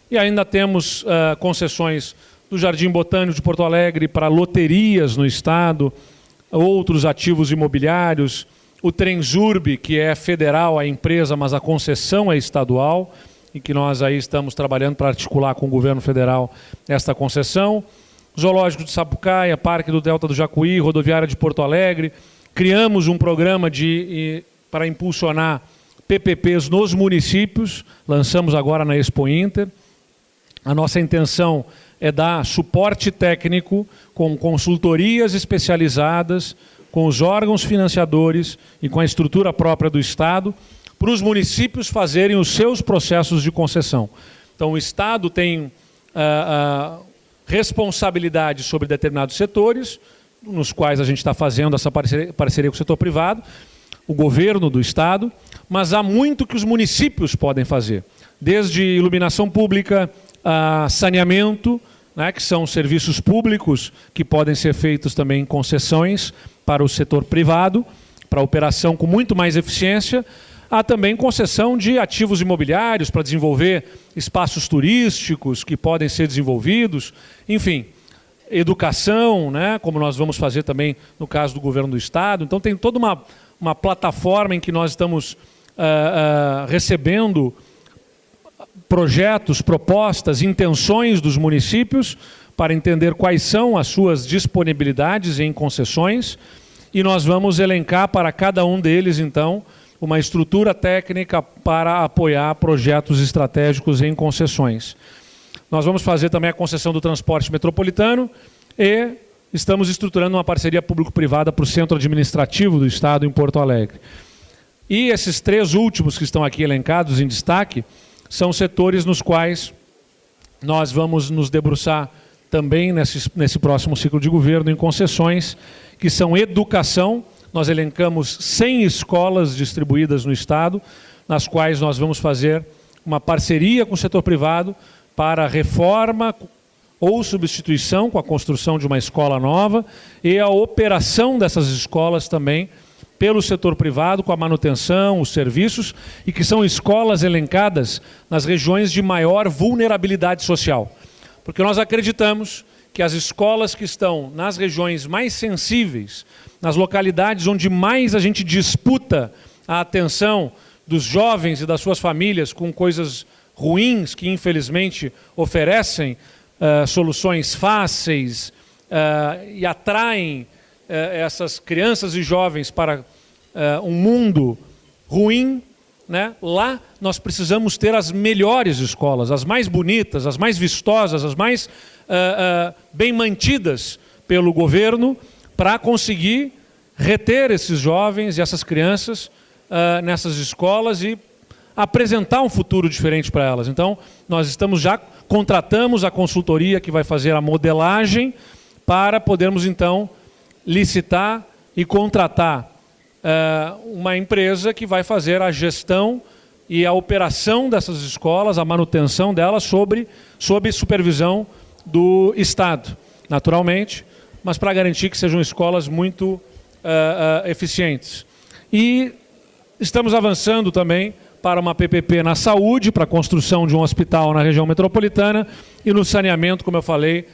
E ainda temos concessões do Jardim Botânico de Porto Alegre para loterias no estado, outros ativos imobiliários, o Transurb, que é federal a empresa, mas a concessão é estadual, e que nós aí estamos trabalhando para articular com o governo federal esta concessão. Zoológico de Sapucaia, Parque do Delta do Jacuí, Rodoviária de Porto Alegre. Criamos um programa para impulsionar PPPs nos municípios, lançamos agora na Expo Inter. A nossa intenção é dar suporte técnico com consultorias especializadas, com os órgãos financiadores e com a estrutura própria do Estado, para os municípios fazerem os seus processos de concessão. Então o Estado tem responsabilidade sobre determinados setores, nos quais a gente está fazendo essa parceria com o setor privado, o governo do Estado, mas há muito que os municípios podem fazer, desde iluminação pública, saneamento, né, que são serviços públicos que podem ser feitos também em concessões para o setor privado, para operação com muito mais eficiência. Há também concessão de ativos imobiliários para desenvolver espaços turísticos que podem ser desenvolvidos, enfim, educação, né, como nós vamos fazer também no caso do governo do Estado. Então tem toda uma plataforma em que nós estamos recebendo projetos, propostas, intenções dos municípios para entender quais são as suas disponibilidades em concessões, e nós vamos elencar para cada um deles, então, uma estrutura técnica para apoiar projetos estratégicos em concessões. Nós vamos fazer também a concessão do transporte metropolitano e estamos estruturando uma parceria público-privada para o Centro Administrativo do Estado em Porto Alegre. E esses três últimos que estão aqui elencados em destaque são setores nos quais nós vamos nos debruçar também nesse próximo ciclo de governo em concessões, que são educação, nós elencamos 100 escolas distribuídas no Estado, nas quais nós vamos fazer uma parceria com o setor privado para reforma ou substituição com a construção de uma escola nova e a operação dessas escolas também pelo setor privado, com a manutenção, os serviços, e que são escolas elencadas nas regiões de maior vulnerabilidade social. Porque nós acreditamos que as escolas que estão nas regiões mais sensíveis, nas localidades onde mais a gente disputa a atenção dos jovens e das suas famílias com coisas ruins que infelizmente oferecem soluções fáceis e atraem essas crianças e jovens para um mundo ruim, né? Lá nós precisamos ter as melhores escolas, as mais bonitas, as mais vistosas, as mais bem mantidas pelo governo, para conseguir reter esses jovens e essas crianças nessas escolas e apresentar um futuro diferente para elas. Então, nós contratamos a consultoria que vai fazer a modelagem para podermos, então, licitar e contratar uma empresa que vai fazer a gestão e a operação dessas escolas, a manutenção delas sob supervisão do Estado, naturalmente, mas para garantir que sejam escolas muito eficientes. E estamos avançando também para uma PPP na saúde, para a construção de um hospital na região metropolitana, e no saneamento, como eu falei,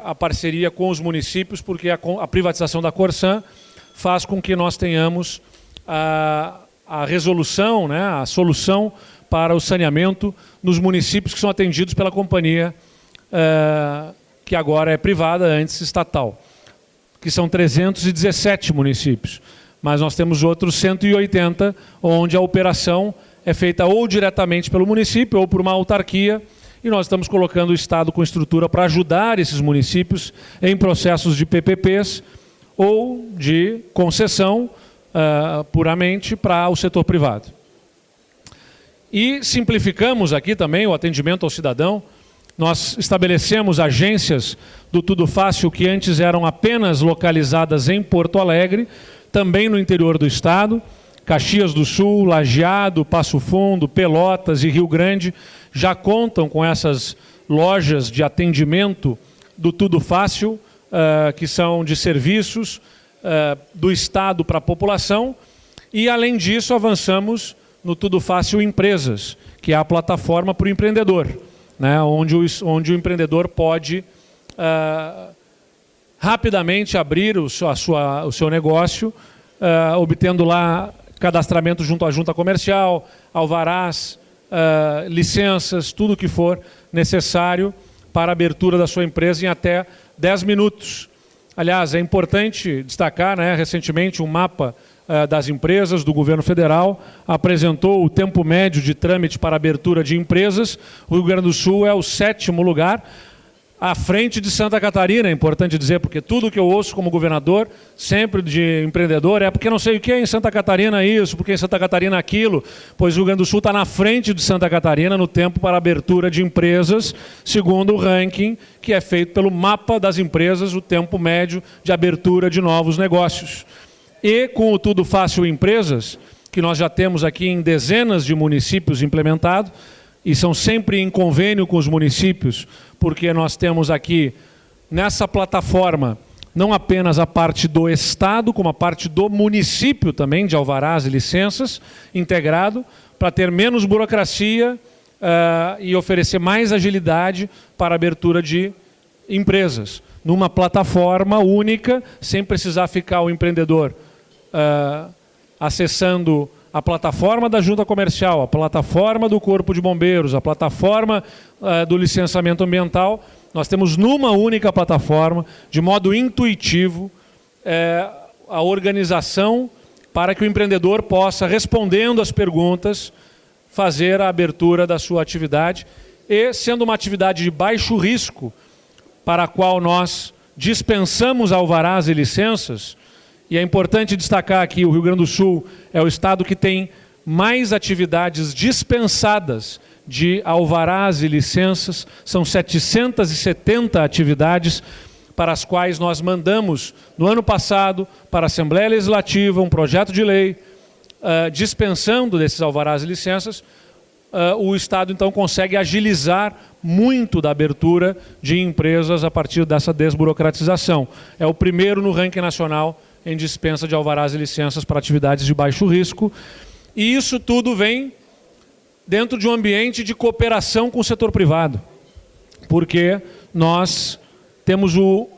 a parceria com os municípios, porque a privatização da Corsan faz com que nós tenhamos a resolução, né, a solução para o saneamento nos municípios que são atendidos pela companhia que agora é privada, antes estatal, que são 317 municípios. Mas nós temos outros 180, onde a operação é feita ou diretamente pelo município ou por uma autarquia, e nós estamos colocando o Estado com estrutura para ajudar esses municípios em processos de PPPs ou de concessão puramente para o setor privado. E simplificamos aqui também o atendimento ao cidadão. Nós estabelecemos agências do Tudo Fácil que antes eram apenas localizadas em Porto Alegre, também no interior do estado. Caxias do Sul, Lajeado, Passo Fundo, Pelotas e Rio Grande já contam com essas lojas de atendimento do Tudo Fácil, que são de serviços do Estado para a população. E, além disso, avançamos no Tudo Fácil Empresas, que é a plataforma para o empreendedor, né, onde o empreendedor pode rapidamente abrir o seu negócio, obtendo lá cadastramento junto à junta comercial, alvarás, licenças, tudo o que for necessário para a abertura da sua empresa em até 10 minutos. Aliás, é importante destacar, né, recentemente um mapa das empresas do governo federal apresentou o tempo médio de trâmite para abertura de empresas. O Rio Grande do Sul é o 7º lugar, à frente de Santa Catarina, é importante dizer, porque tudo que eu ouço como governador, sempre de empreendedor, é porque não sei o que é em Santa Catarina isso, porque em Santa Catarina aquilo, pois o Rio Grande do Sul está na frente de Santa Catarina no tempo para abertura de empresas, segundo o ranking que é feito pelo mapa das empresas, o tempo médio de abertura de novos negócios. E com o Tudo Fácil Empresas, que nós já temos aqui em dezenas de municípios implementado, e são sempre em convênio com os municípios, porque nós temos aqui, nessa plataforma, não apenas a parte do Estado, como a parte do município também, de alvarás e licenças, integrado, para ter menos burocracia e oferecer mais agilidade para a abertura de empresas, numa plataforma única, sem precisar ficar o empreendedor acessando a plataforma da junta comercial, a plataforma do Corpo de Bombeiros, a plataforma do licenciamento ambiental. Nós temos numa única plataforma, de modo intuitivo, a organização para que o empreendedor possa, respondendo às perguntas, fazer a abertura da sua atividade e, sendo uma atividade de baixo risco, para a qual nós dispensamos alvarás e licenças. E é importante destacar aqui, o Rio Grande do Sul é o estado que tem mais atividades dispensadas de alvarás e licenças, são 770 atividades para as quais nós mandamos, no ano passado, para a Assembleia Legislativa, um projeto de lei dispensando desses alvarás e licenças, o Estado, então, consegue agilizar muito da abertura de empresas a partir dessa desburocratização. É o primeiro no ranking nacional em dispensa de alvarás e licenças para atividades de baixo risco. E isso tudo vem dentro de um ambiente de cooperação com o setor privado, porque nós temos o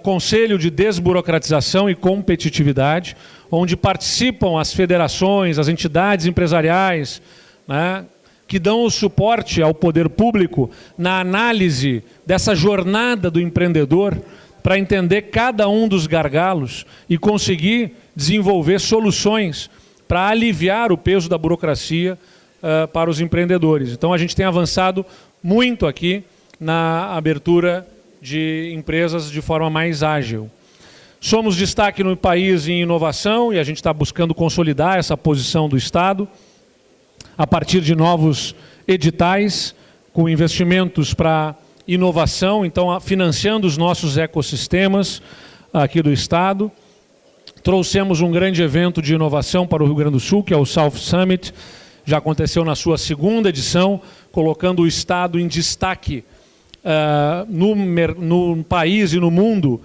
Conselho de Desburocratização e Competitividade, onde participam as federações, as entidades empresariais, né, que dão o suporte ao poder público na análise dessa jornada do empreendedor para entender cada um dos gargalos e conseguir desenvolver soluções para aliviar o peso da burocracia para os empreendedores. Então a gente tem avançado muito aqui na abertura de empresas de forma mais ágil. Somos destaque no país em inovação e a gente está buscando consolidar essa posição do Estado a partir de novos editais com investimentos para inovação, então financiando os nossos ecossistemas aqui do Estado. Trouxemos um grande evento de inovação para o Rio Grande do Sul, que é o South Summit, já aconteceu na sua segunda edição, colocando o Estado em destaque no país e no mundo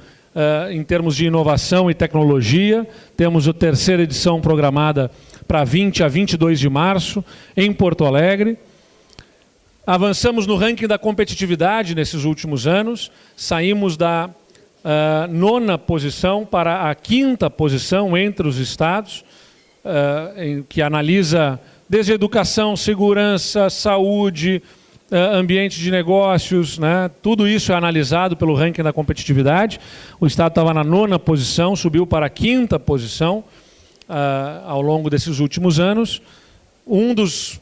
em termos de inovação e tecnologia. Temos a terceira edição programada para 20 a 22 de março, em Porto Alegre. Avançamos no ranking da competitividade nesses últimos anos, saímos da 9ª posição para a 5ª posição entre os estados, que analisa desde educação, segurança, saúde, ambiente de negócios, né? Tudo isso é analisado pelo ranking da competitividade. O Estado estava na 9ª posição, subiu para a 5ª posição ao longo desses últimos anos. Um dos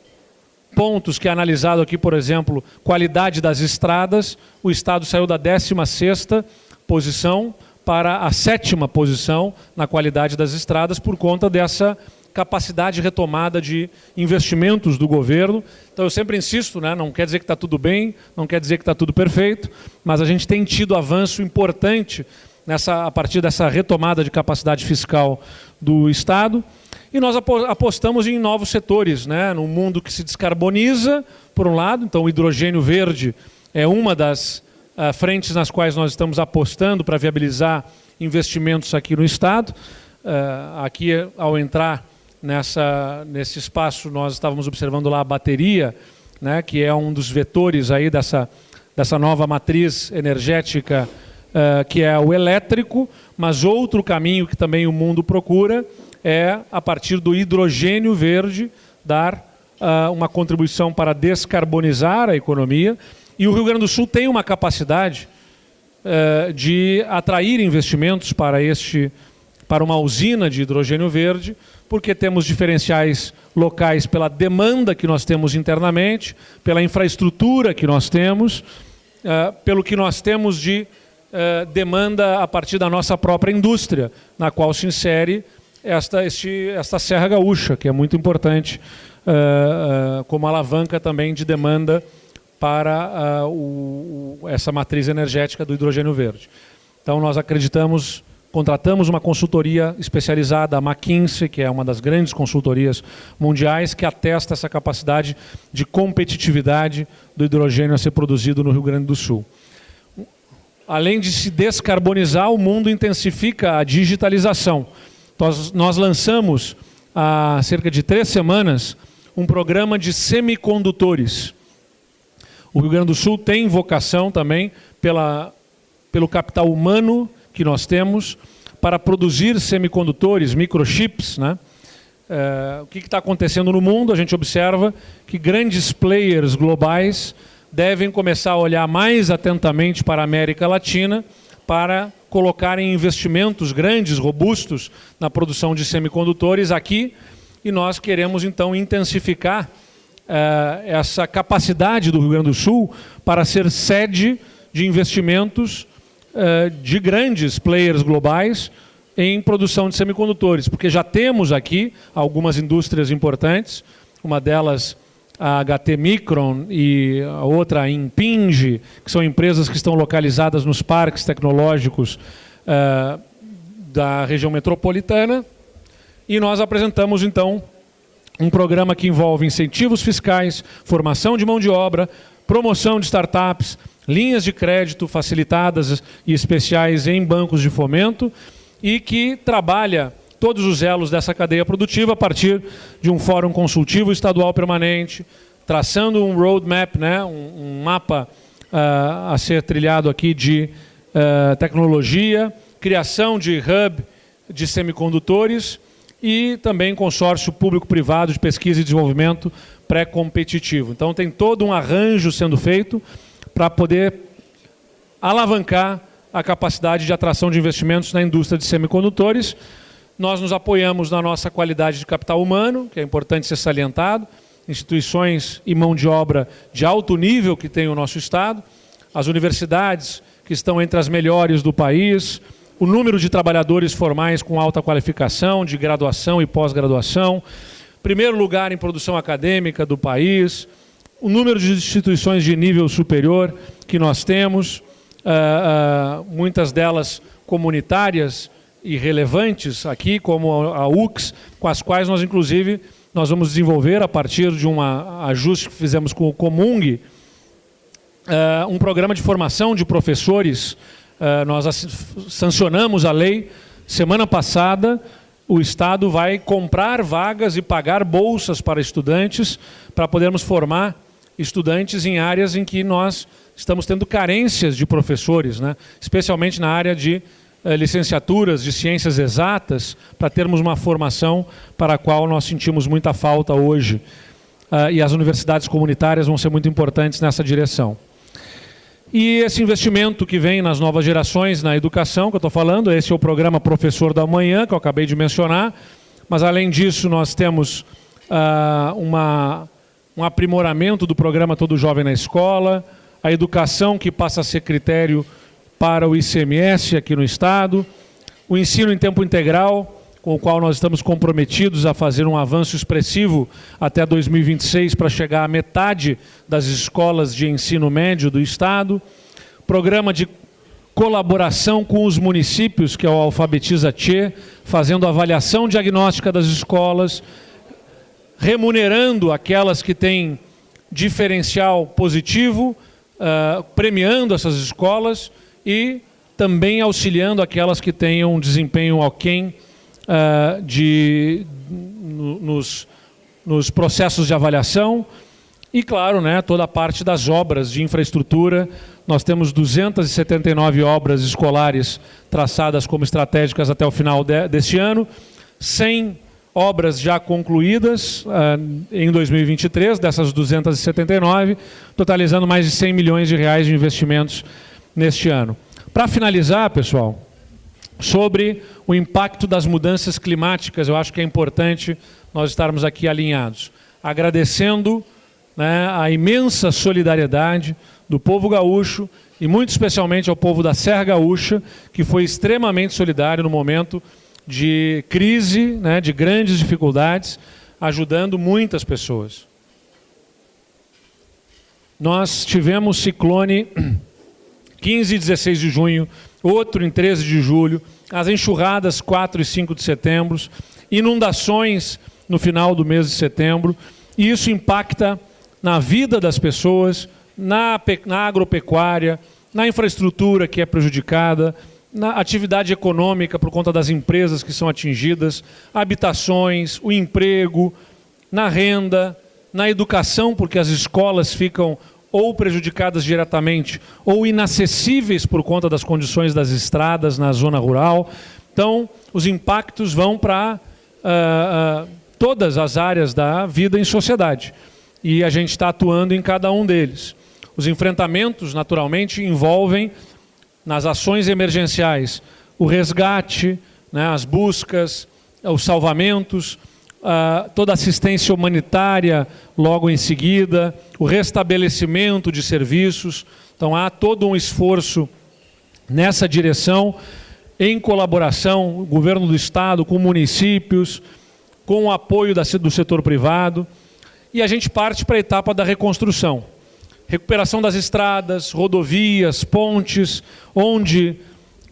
pontos que é analisado aqui, por exemplo, qualidade das estradas, o Estado saiu da 16ª posição para a 7ª posição na qualidade das estradas por conta dessa capacidade retomada de investimentos do governo. Então eu sempre insisto, né, não quer dizer que está tudo bem, não quer dizer que está tudo perfeito, mas a gente tem tido avanço importante a partir dessa retomada de capacidade fiscal do Estado. E nós apostamos em novos setores, né, num mundo que se descarboniza, por um lado, então o hidrogênio verde é uma das frentes nas quais nós estamos apostando para viabilizar investimentos aqui no Estado. Aqui, ao entrar nesse espaço, nós estávamos observando lá a bateria, né, que é um dos vetores aí dessa nova matriz energética, que é o elétrico, mas outro caminho que também o mundo procura é, a partir do hidrogênio verde, dar uma contribuição para descarbonizar a economia. E o Rio Grande do Sul tem uma capacidade de atrair investimentos para uma usina de hidrogênio verde, porque temos diferenciais locais pela demanda que nós temos internamente, pela infraestrutura que nós temos, pelo que nós temos de demanda a partir da nossa própria indústria, na qual se insere esta Serra Gaúcha, que é muito importante como alavanca também de demanda para essa matriz energética do hidrogênio verde. Então nós contratamos uma consultoria especializada, a McKinsey, que é uma das grandes consultorias mundiais, que atesta essa capacidade de competitividade do hidrogênio a ser produzido no Rio Grande do Sul. Além de se descarbonizar, o mundo intensifica a digitalização. Nós lançamos, há cerca de 3 semanas, um programa de semicondutores. O Rio Grande do Sul tem vocação também pelo capital humano que nós temos para produzir semicondutores, microchips, né? O que está acontecendo no mundo? A gente observa que grandes players globais devem começar a olhar mais atentamente para a América Latina para colocarem investimentos grandes, robustos, na produção de semicondutores aqui, e nós queremos então intensificar essa capacidade do Rio Grande do Sul para ser sede de investimentos de grandes players globais em produção de semicondutores, porque já temos aqui algumas indústrias importantes, uma delas a HT Micron e a outra a Impinge, que são empresas que estão localizadas nos parques tecnológicos da região metropolitana. E nós apresentamos, então, um programa que envolve incentivos fiscais, formação de mão de obra, promoção de startups, linhas de crédito facilitadas e especiais em bancos de fomento e que trabalha todos os elos dessa cadeia produtiva a partir de um fórum consultivo estadual permanente, traçando um roadmap, né, um mapa a ser trilhado aqui de tecnologia, criação de hub de semicondutores e também consórcio público-privado de pesquisa e desenvolvimento pré-competitivo. Então tem todo um arranjo sendo feito para poder alavancar a capacidade de atração de investimentos na indústria de semicondutores. Nós nos apoiamos na nossa qualidade de capital humano, que é importante ser salientado, instituições e mão de obra de alto nível que tem o nosso Estado, as universidades que estão entre as melhores do país, o número de trabalhadores formais com alta qualificação, de graduação e pós-graduação, primeiro lugar em produção acadêmica do país, o número de instituições de nível superior que nós temos, muitas delas comunitárias e relevantes aqui, como a UX, com as quais nós, inclusive, nós vamos desenvolver, a partir de um ajuste que fizemos com o Comung, um programa de formação de professores. Nós sancionamos a lei semana passada. O Estado vai comprar vagas e pagar bolsas para estudantes, para podermos formar estudantes em áreas em que nós estamos tendo carências de professores, né? Especialmente na área de licenciaturas de ciências exatas, para termos uma formação para a qual nós sentimos muita falta hoje. E as universidades comunitárias vão ser muito importantes nessa direção. E esse investimento que vem nas novas gerações, na educação, que eu estou falando, esse é o programa Professor da Manhã, que eu acabei de mencionar, mas além disso nós temos um aprimoramento do programa Todo Jovem na Escola, a educação que passa a ser critério para o ICMS aqui no Estado, o ensino em tempo integral, com o qual nós estamos comprometidos a fazer um avanço expressivo até 2026 para chegar à metade das escolas de ensino médio do Estado, programa de colaboração com os municípios, que é o Alfabetiza Tchê, fazendo avaliação diagnóstica das escolas, remunerando aquelas que têm diferencial positivo, premiando essas escolas e também auxiliando aquelas que tenham um desempenho aquém nos processos de avaliação e, claro, né, toda a parte das obras de infraestrutura. Nós temos 279 obras escolares traçadas como estratégicas até o final deste ano, 100 obras já concluídas em 2023, dessas 279, totalizando mais de 100 milhões de reais de investimentos neste ano. Para finalizar, pessoal, sobre o impacto das mudanças climáticas, eu acho que é importante nós estarmos aqui alinhados, agradecendo, né, a imensa solidariedade do povo gaúcho e muito especialmente ao povo da Serra Gaúcha, que foi extremamente solidário no momento de crise, né, de grandes dificuldades, ajudando muitas pessoas. Nós tivemos ciclone 15 e 16 de junho, outro em 13 de julho, as enxurradas 4 e 5 de setembro, inundações no final do mês de setembro, e isso impacta na vida das pessoas, na agropecuária, na infraestrutura que é prejudicada, na atividade econômica por conta das empresas que são atingidas, habitações, o emprego, na renda, na educação, porque as escolas ficam ou prejudicadas diretamente ou inacessíveis por conta das condições das estradas na zona rural. Então, os impactos vão para todas as áreas da vida em sociedade. E a gente está atuando em cada um deles. Os enfrentamentos, naturalmente, envolvem, nas ações emergenciais, o resgate, né, as buscas, os salvamentos, toda a assistência humanitária logo em seguida, o restabelecimento de serviços. Então há todo um esforço nessa direção, em colaboração, o governo do Estado, com municípios, com o apoio do setor privado. e a gente parte para a etapa da reconstrução. Recuperação das estradas, rodovias, pontes, onde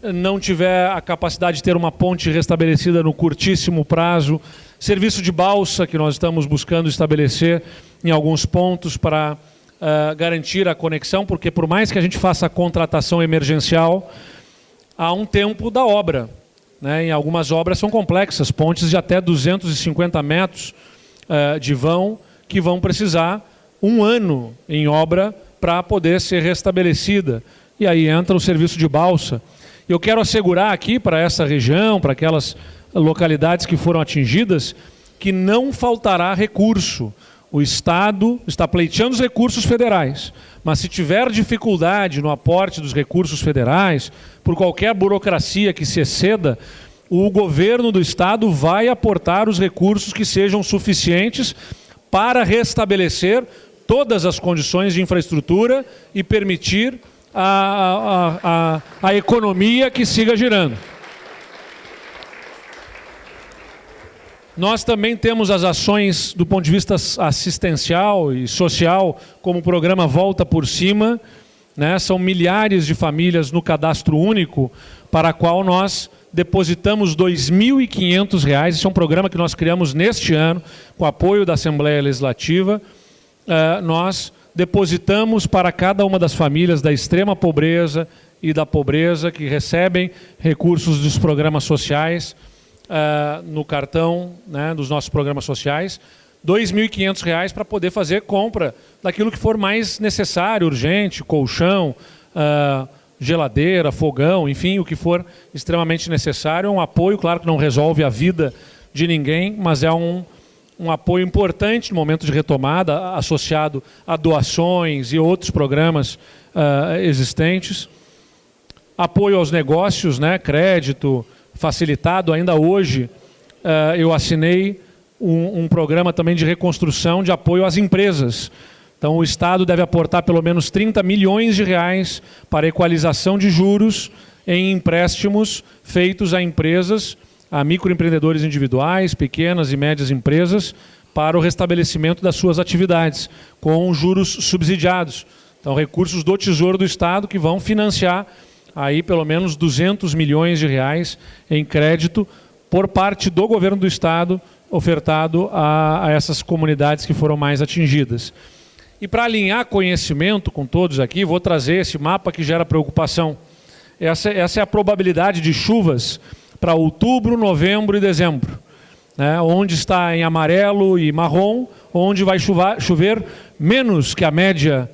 não tiver a capacidade de ter uma ponte restabelecida no curtíssimo prazo, serviço de balsa que nós estamos buscando estabelecer em alguns pontos para garantir a conexão, porque por mais que a gente faça a contratação emergencial, há um tempo da obra, né? Em algumas obras são complexas, pontes de até 250 metros de vão, que vão precisar 1 ano em obra para poder ser restabelecida. E aí entra o serviço de balsa. Eu quero assegurar aqui para essa região, para aquelas localidades que foram atingidas, que não faltará recurso. O Estado está pleiteando os recursos federais, mas se tiver dificuldade no aporte dos recursos federais, por qualquer burocracia que se exceda, o governo do Estado vai aportar os recursos que sejam suficientes para restabelecer todas as condições de infraestrutura e permitir a economia que siga girando. Nós também temos as ações do ponto de vista assistencial e social, como o programa Volta por Cima, né? São milhares de famílias no cadastro único, para a qual nós depositamos R$ 2.500. Esse é um programa que nós criamos neste ano, com apoio da Assembleia Legislativa. Nós depositamos para cada uma das famílias da extrema pobreza e da pobreza que recebem recursos dos programas sociais, no cartão, né, dos nossos programas sociais, R$ 2.500 para poder fazer compra daquilo que for mais necessário, urgente, colchão, geladeira, fogão, enfim, o que for extremamente necessário. É um apoio, claro que não resolve a vida de ninguém, mas é um apoio importante no momento de retomada, associado a doações e outros programas existentes. Apoio aos negócios, né, crédito facilitado. Ainda hoje eu assinei um programa também de reconstrução, de apoio às empresas. Então o Estado deve aportar pelo menos R$ 30 milhões para equalização de juros em empréstimos feitos a empresas, a microempreendedores individuais, pequenas e médias empresas, para o restabelecimento das suas atividades, com juros subsidiados. Então recursos do Tesouro do Estado que vão financiar aí pelo menos R$ 200 milhões em crédito por parte do governo do Estado, ofertado a essas comunidades que foram mais atingidas. E para alinhar conhecimento com todos aqui, vou trazer esse mapa que gera preocupação. Essa é a probabilidade de chuvas para outubro, novembro e dezembro, né? Onde está em amarelo e marrom, onde vai chover menos que a média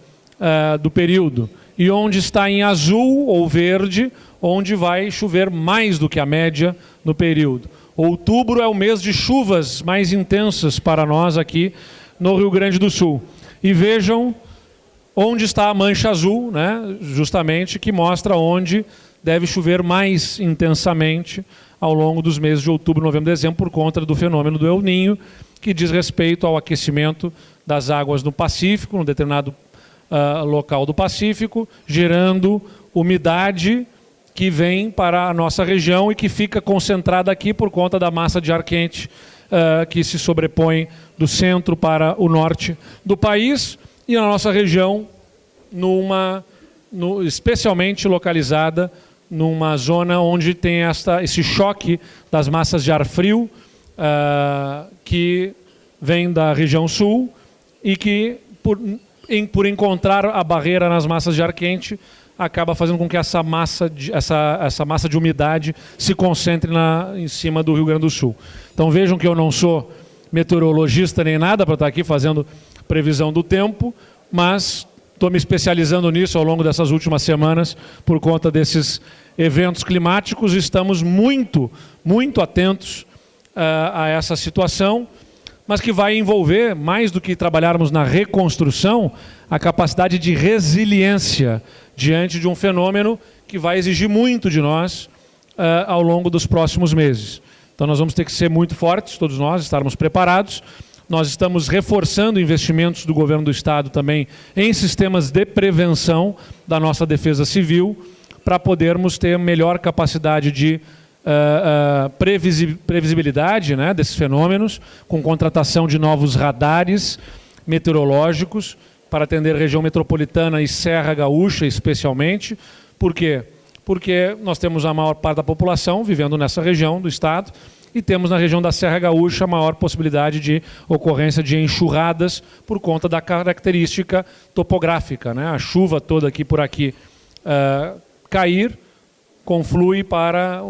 do período. E onde está em azul ou verde, onde vai chover mais do que a média no período. Outubro é o mês de chuvas mais intensas para nós aqui no Rio Grande do Sul. E vejam onde está a mancha azul, né? Justamente, que mostra onde deve chover mais intensamente ao longo dos meses de outubro, novembro e dezembro, por conta do fenômeno do El Niño, que diz respeito ao aquecimento das águas no Pacífico, num determinado local do Pacífico, gerando umidade que vem para a nossa região e que fica concentrada aqui por conta da massa de ar quente que se sobrepõe do centro para o norte do país e na nossa região, especialmente localizada numa zona onde tem esse choque das massas de ar frio que vem da região sul e que, por encontrar a barreira nas massas de ar quente, acaba fazendo com que essa massa de umidade se concentre em cima do Rio Grande do Sul. Então vejam que eu não sou meteorologista nem nada para estar aqui fazendo previsão do tempo, mas estou me especializando nisso ao longo dessas últimas semanas por conta desses eventos climáticos. Estamos muito, muito atentos a essa situação, mas que vai envolver, mais do que trabalharmos na reconstrução, a capacidade de resiliência diante de um fenômeno que vai exigir muito de nós ao longo dos próximos meses. Então nós vamos ter que ser muito fortes, todos nós, estarmos preparados. Nós estamos reforçando investimentos do governo do Estado também em sistemas de prevenção da nossa defesa civil, para podermos ter melhor capacidade de previsibilidade, né, desses fenômenos, com contratação de novos radares, meteorológicos para atender região metropolitana e Serra Gaúcha especialmente. Por quê? Porque nós temos a maior parte da população vivendo nessa região do estado e temos na região da Serra Gaúcha a maior possibilidade de ocorrência de enxurradas por conta da característica topográfica, né? A chuva toda aqui por aqui cair, conflui para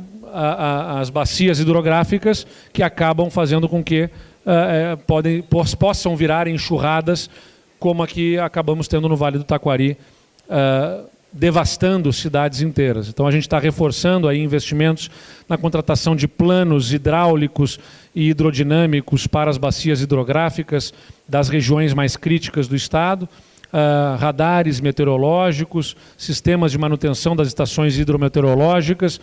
as bacias hidrográficas que acabam fazendo com que possam virar enxurradas, como aqui acabamos tendo no Vale do Taquari, devastando cidades inteiras. Então a gente está reforçando aí investimentos na contratação de planos hidráulicos e hidrodinâmicos para as bacias hidrográficas das regiões mais críticas do estado, radares meteorológicos, sistemas de manutenção das estações hidrometeorológicas,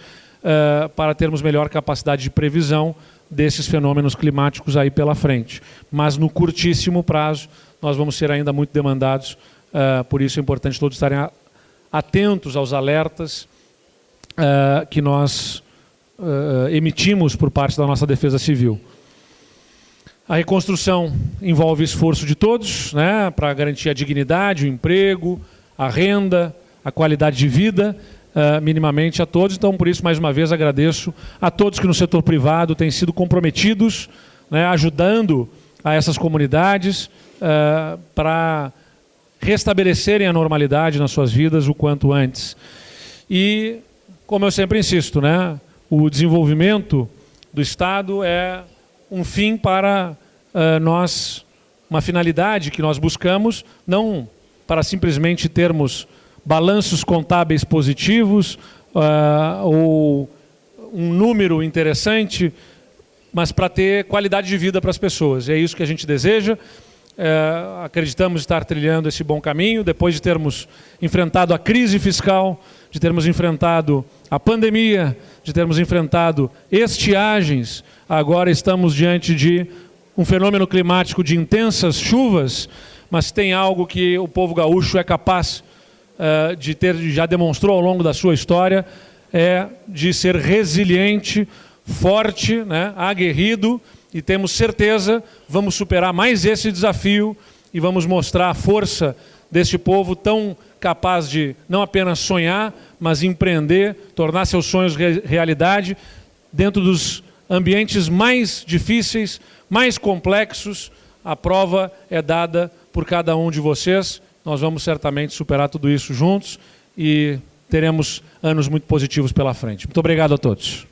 para termos melhor capacidade de previsão desses fenômenos climáticos aí pela frente. Mas no curtíssimo prazo nós vamos ser ainda muito demandados, por isso é importante todos estarem atentos aos alertas que nós emitimos por parte da nossa Defesa Civil. A reconstrução envolve esforço de todos, né, para garantir a dignidade, o emprego, a renda, a qualidade de vida, minimamente a todos. Então, por isso, mais uma vez, agradeço a todos que no setor privado têm sido comprometidos, né, ajudando a essas comunidades para restabelecerem a normalidade nas suas vidas o quanto antes. E, como eu sempre insisto, né, o desenvolvimento do Estado é um fim para nós, uma finalidade que nós buscamos, não para simplesmente termos balanços contábeis positivos ou um número interessante, mas para ter qualidade de vida para as pessoas. E é isso que a gente deseja. Acreditamos estar trilhando esse bom caminho, depois de termos enfrentado a crise fiscal, de termos enfrentado a pandemia, de termos enfrentado estiagens. Agora estamos diante de um fenômeno climático de intensas chuvas, mas tem algo que o povo gaúcho é capaz de ter, já demonstrou ao longo da sua história, é de ser resiliente, forte, né, aguerrido, e temos certeza, vamos superar mais esse desafio e vamos mostrar a força deste povo tão capaz de não apenas sonhar, mas empreender, tornar seus sonhos realidade dentro dos ambientes mais difíceis, mais complexos. A prova é dada por cada um de vocês. Nós vamos certamente superar tudo isso juntos e teremos anos muito positivos pela frente. Muito obrigado a todos.